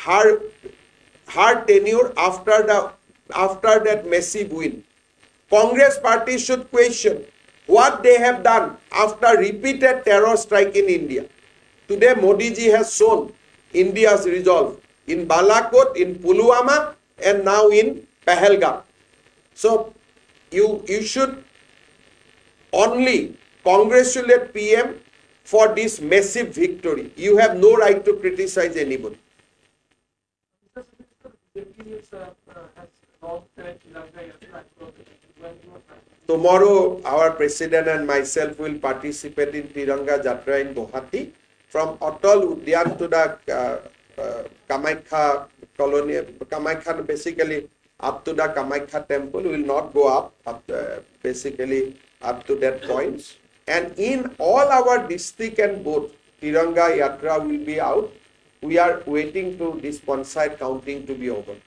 her tenure after that massive win. Congress party should question what they have done after repeated terror strike in India. Today, Modi ji has shown India's resolve in Balakot, in Pulwama, and now in Pahalgam. So, you should only congratulate PM for this massive victory. You have no right to criticize anybody. Tomorrow, our president and myself will participate in Tiranga Jatra in Guwahati. From Atal Udyan to the Kamakhya colony, Kamakhya basically up to the Kamakhya temple, we will not go up basically up to that point. And in all our district and both, Tiranga Yatra will be out. We are waiting to this on-site counting to be over.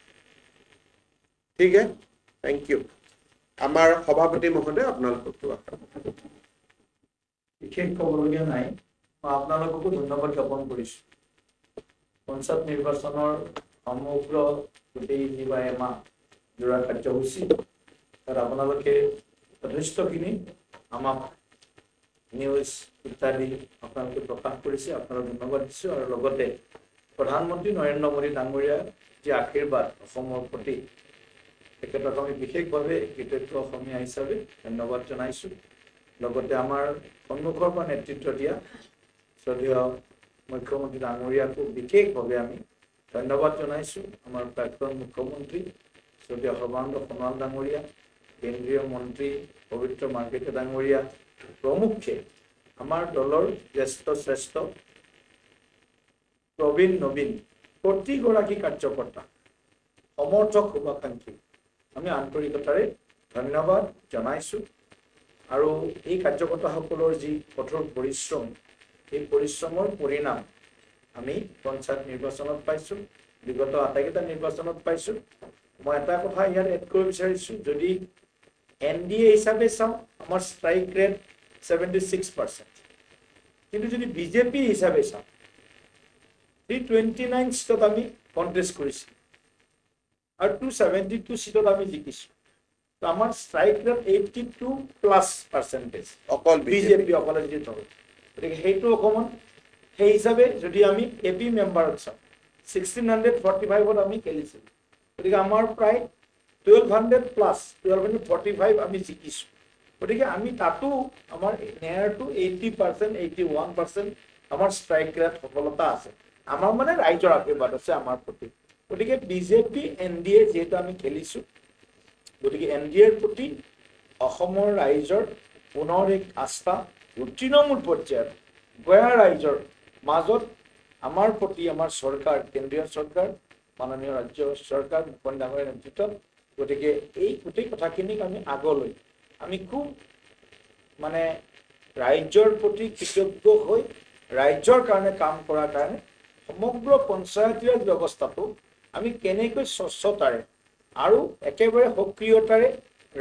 Okay? Thank you. Amar Sabhapati Mohoday, আপোনালোকক বিশেষ ক'বলগীয়া নাই আপোনালোককো ধন্যবাদ জ্ঞাপন কৰিছোঁ পঞ্চায়ত নিৰ্বাচনৰ সমগ্ৰ গোটেই নিৰ্বাচন এমাহ জোৰা কাৰ্যসূচী তাত আপোনালোকে যথেষ্টখিনি আমাক নিউজ ইত্যাদি আপোনালোকে প্ৰকাশ কৰিছে আপোনালোক ধন্যবাদ দিছোঁ আৰু লগতে প্ৰধানমন্ত্ৰী নৰেন্দ্ৰ মোদী ডাঙৰীয়াৰ যি আশীৰ্বাদ অসমৰ প্ৰতি তেখেতক আমি বিশেষভাৱে কৃতজ্ঞ অসমীয়া হিচাপে ধন্যবাদ জনাইছোঁ লগতে আমাৰ সন্মুখৰ পৰা নেতৃত্ব দিয়া শ্ৰদ্ধেয় মুখ্যমন্ত্ৰী ডাঙৰীয়াকো বিশেষভাৱে আমি ধন্যবাদ জনাইছোঁ আমাৰ প্ৰাক্তন মুখ্যমন্ত্ৰী শ্ৰদ্ধেয় সৰ্বানন্দ সোণোৱাল ডাঙৰীয়া কেন্দ্ৰীয় মন্ত্ৰী পবিত্ৰ মাৰ্ঘেৰিটা ডাঙৰীয়া প্ৰমুখ্যে আমাৰ দলৰ জ্যেষ্ঠ শ্ৰেষ্ঠ প্ৰবীণ নবীন প্ৰতিগৰাকী কাৰ্যকৰ্তা সমৰ্থক শুভাকাংক্ষী আমি আন্তৰিকতাৰে ধন্যবাদ জনাইছোঁ আৰু এই কাৰ্যকৰ্তাসকলৰ যি কঠোৰ পৰিশ্ৰম এই পৰিশ্ৰমৰ পৰিণাম আমি পঞ্চায়ত নিৰ্বাচনত পাইছোঁ বিগত আটাইকেইটা নিৰ্বাচনত পাইছোঁ মই এটা কথা ইয়াত এড কৰিব বিচাৰিছোঁ যদি NDA হিচাপে চাওঁ আমাৰ ষ্ট্ৰাইক ৰেট 76%, কিন্তু যদি বিজেপি হিচাপে চাওঁ 329 সিটত আমি কণ্টেষ্ট কৰিছোঁ আৰু 272 সিটত আমি জিকিছোঁ তো আমাৰ ষ্ট্ৰাইক ৰেট 82+% অকল বিজেপি অকলে যদি ধৰোঁ গতিকে সেইটো অকণমান সেই হিচাপে যদি আমি AP মেম্বাৰত চাওঁ 1645ত আমি খেলিছিলোঁ গতিকে আমাৰ প্ৰায় 1200+1245 আমি জিকিছোঁ গতিকে আমি তাতো আমাৰ নেয়াৰ টু 80% 81% আমাৰ ষ্ট্ৰাইক ৰেট সফলতা আছে আমাৰ মানে ৰাইজৰ আশীৰ্বাদ আছে আমাৰ প্ৰতি গতিকে বিজেপি NDA যেহেতু আমি খেলিছোঁ গতিকে NDAৰ প্ৰতি অসমৰ ৰাইজৰ পুনৰ এক আস্থা তৃণমূল পৰ্যায়ত গয়া ৰাইজৰ মাজত আমাৰ প্ৰতি আমাৰ চৰকাৰ কেন্দ্ৰীয় চৰকাৰ মাননীয় ৰাজ্য চৰকাৰ মুখ্যমন্ত্ৰী ডাঙৰীয়াৰ নেতৃত্বত। গতিকে এই গোটেই কথাখিনিক আমি আগলৈ আমি খুব মানে ৰাজ্যৰ প্ৰতি কৃতজ্ঞ হৈ ৰাজ্যৰ কাৰণে কাম কৰাৰ কাৰণে সমগ্ৰ পঞ্চায়তীৰাজ ব্যৱস্থাটো আমি কেনেকৈ স্বচ্ছতাৰে আৰু একেবাৰে সক্ৰিয়তাৰে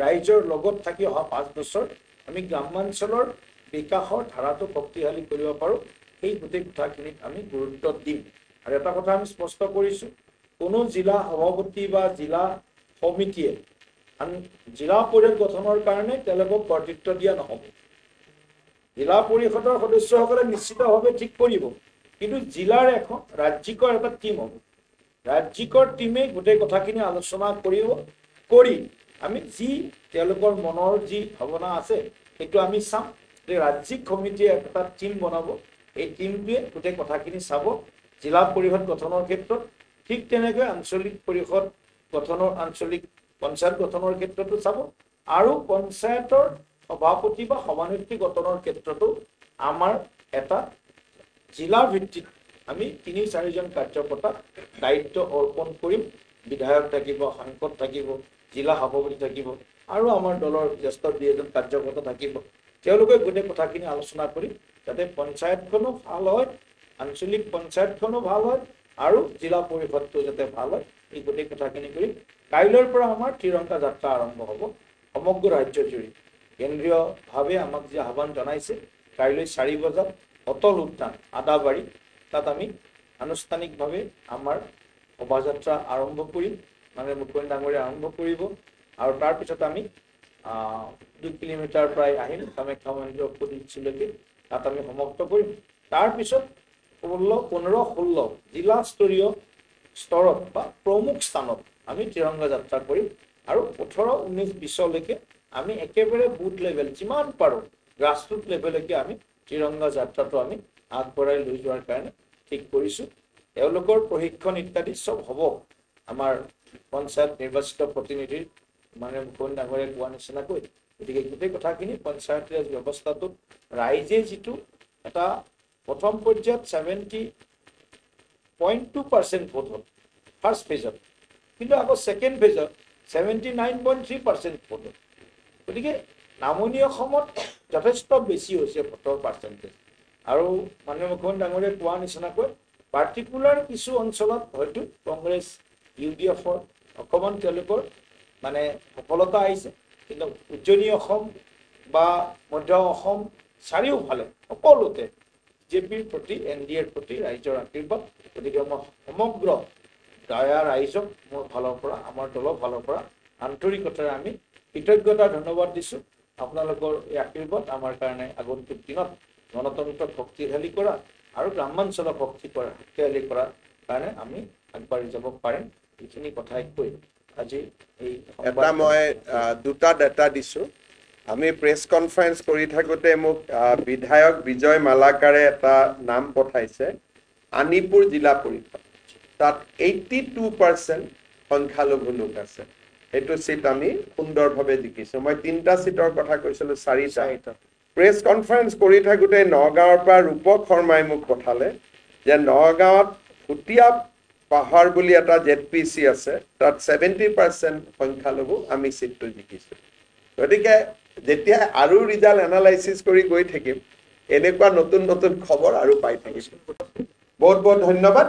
ৰাইজৰ লগত থাকি অহা 5 বছৰ আমি গ্ৰামাঞ্চলৰ বিকাশৰ ধাৰাটো শক্তিশালী কৰিব পাৰোঁ, সেই গোটেই কথাখিনিত আমি গুৰুত্ব দিম। আৰু এটা কথা আমি স্পষ্ট কৰিছোঁ, কোনো জিলা সভাপতি বা জিলা সমিতিয়ে জিলা পৰিষদ গঠনৰ কাৰণে তেওঁলোকক কৰ্তৃত্ব দিয়া নহ'ব। জিলা পৰিষদৰ সদস্যসকলে নিশ্চিতভাৱে ঠিক কৰিব, কিন্তু জিলাৰ এখন ৰাজ্যিকৰ এটা টীম হ'ব। ৰাজ্যিকৰ টীমে গোটেই কথাখিনি আলোচনা কৰি আমি যি তেওঁলোকৰ মনৰ যি ভাৱনা আছে সেইটো আমি চাম। যে ৰাজ্যিক সমিতিয়ে এটা টীম বনাব, এই টীমটোৱে গোটেই কথাখিনি চাব জিলা পৰিষদ গঠনৰ ক্ষেত্ৰত। ঠিক তেনেকৈ আঞ্চলিক পৰিষদ গঠনৰ আঞ্চলিক পঞ্চায়ত গঠনৰ ক্ষেত্ৰতো চাব, আৰু পঞ্চায়তৰ সভাপতি বা সভানেত্ৰী গঠনৰ ক্ষেত্ৰতো আমাৰ এটা জিলা ভিত্তিত আমি ৩-৪জন কাৰ্যকৰ্তাক দায়িত্ব অৰ্পণ কৰিম। বিধায়ক থাকিব, সাংসদ থাকিব, জিলা সভাপতি থাকিব, আৰু আমাৰ দলৰ জ্যেষ্ঠ 2-এজন কাৰ্যকৰ্তা থাকিব। তেওঁলোকে গোটেই কথাখিনি আলোচনা কৰি যাতে পঞ্চায়তখনো ভাল হয়, আঞ্চলিক পঞ্চায়তখনো ভাল হয়, আৰু জিলা পৰিষদটো যাতে ভাল হয়, এই গোটেই কথাখিনি কৰি কাইলৈৰ পৰা আমাৰ ত্ৰিৰংগা যাত্ৰা আৰম্ভ হ'ব সমগ্ৰ ৰাজ্যজুৰি। কেন্দ্ৰীয়ভাৱে আমাক যি আহ্বান জনাইছে, কাইলৈ 4 বজাত অটল উদ্যান আদাবাৰী তাত আমি আনুষ্ঠানিকভাৱে আমাৰ শোভাযাত্ৰা আৰম্ভ কৰিম, মানে মুখ্যমন্ত্ৰী ডাঙৰীয়া আৰম্ভ কৰিব। আৰু তাৰপিছত আমি 2 কিলোমিটাৰ প্ৰায় আহিম কামাখ্যা মন্দিৰৰ উপস্থিতিলৈকে, তাত আমি সমাপ্ত কৰিম। তাৰপিছত 15-16 জিলাস্তৰীয় স্তৰত বা প্ৰমুখ স্থানত আমি ত্ৰিৰংগা যাত্ৰা কৰিম, আৰু 18-19-20লৈকে আমি একেবাৰে বুথ লেভেল যিমান পাৰোঁ গ্ৰাছৰুট লেভেললৈকে আমি ত্ৰিৰংগা যাত্ৰাটো আমি আগবঢ়াই লৈ যোৱাৰ কাৰণে ঠিক কৰিছোঁ। তেওঁলোকৰ প্ৰশিক্ষণ ইত্যাদি চব হ'ব আমাৰ পঞ্চায়ত নিৰ্বাচিত প্ৰতিনিধিৰ মানে মুখ্যমন্ত্ৰী ডাঙৰীয়াই কোৱা নিচিনাকৈ। গতিকে গোটেই কথাখিনি পঞ্চায়তীৰাজ ব্যৱস্থাটোত ৰাইজে যিটো এটা প্ৰথম পৰ্যায়ত 70.2% ভোট হ'ল ফাৰ্ষ্ট ফেজত, কিন্তু আকৌ ছেকেণ্ড ফেজত 79.3% ভোট হ'ল। গতিকে নামনি অসমত যথেষ্ট বেছি হৈছে ভোটৰ পাৰ্চেণ্টেজ। আৰু মাননীয় মুখ্যমন্ত্ৰী ডাঙৰীয়াই কোৱা নিচিনাকৈ পাৰ্টিকুলাৰ কিছু অঞ্চলত হয়তো কংগ্ৰেছ UDFৰ অকণমান তেওঁলোকৰ মানে সফলতা আহিছে, কিন্তু উজনি অসম বা মধ্য অসম চাৰিওফালে সকলোতে বিজেপিৰ প্ৰতি NDAৰ প্ৰতি ৰাইজৰ আশীৰ্বাদ। গতিকে মই সমগ্ৰ গাঁৱৰ ৰাইজক মোৰ ফালৰ পৰা, আমাৰ দলৰ ফালৰ পৰা আন্তৰিকতাৰে আমি কৃতজ্ঞতা ধন্যবাদ দিছোঁ। আপোনালোকৰ এই আশীৰ্বাদ আমাৰ কাৰণে আগন্তুক দিনত গণতন্ত্ৰক শক্তিশালী কৰা আৰু গ্ৰামাঞ্চলক শক্তিশালী কৰাৰ কাৰণে আমি আগবাঢ়ি যাব পাৰিম। এইখিনি কথাই কৈ আজি এই এটা মই 2টা ডাটা দিছোঁ। আমি প্ৰেছ কনফাৰেন্স কৰি থাকোঁতে মোক বিধায়ক বিজয় মালাকাৰে এটা নাম পঠাইছে, আনিপুৰ জিলা পৰিষদ, তাত 82% সংখ্যালঘু লোক আছে। সেইটো চিট আমি সুন্দৰভাৱে জিকিছোঁ। মই 3টা চিটৰ কথা কৈছিলোঁ, 4টা। প্ৰেছ কনফাৰেন্স কৰি থাকোঁতে নগাঁৱৰ পৰা ৰূপক শৰ্মাই মোক পঠালে যে নগাঁৱত ভুটীয়া পাহাৰ বুলি এটা ZPC আছে, তাত 70% সংখ্যালঘু, আমি চিটটো জিকিছোঁ। গতিকে যেতিয়া আৰু ৰিজাল্ট এনালাইচিছ কৰি গৈ থাকিম, এনেকুৱা নতুন নতুন খবৰ আৰু পাই থাকিম। বহুত বহুত ধন্যবাদ।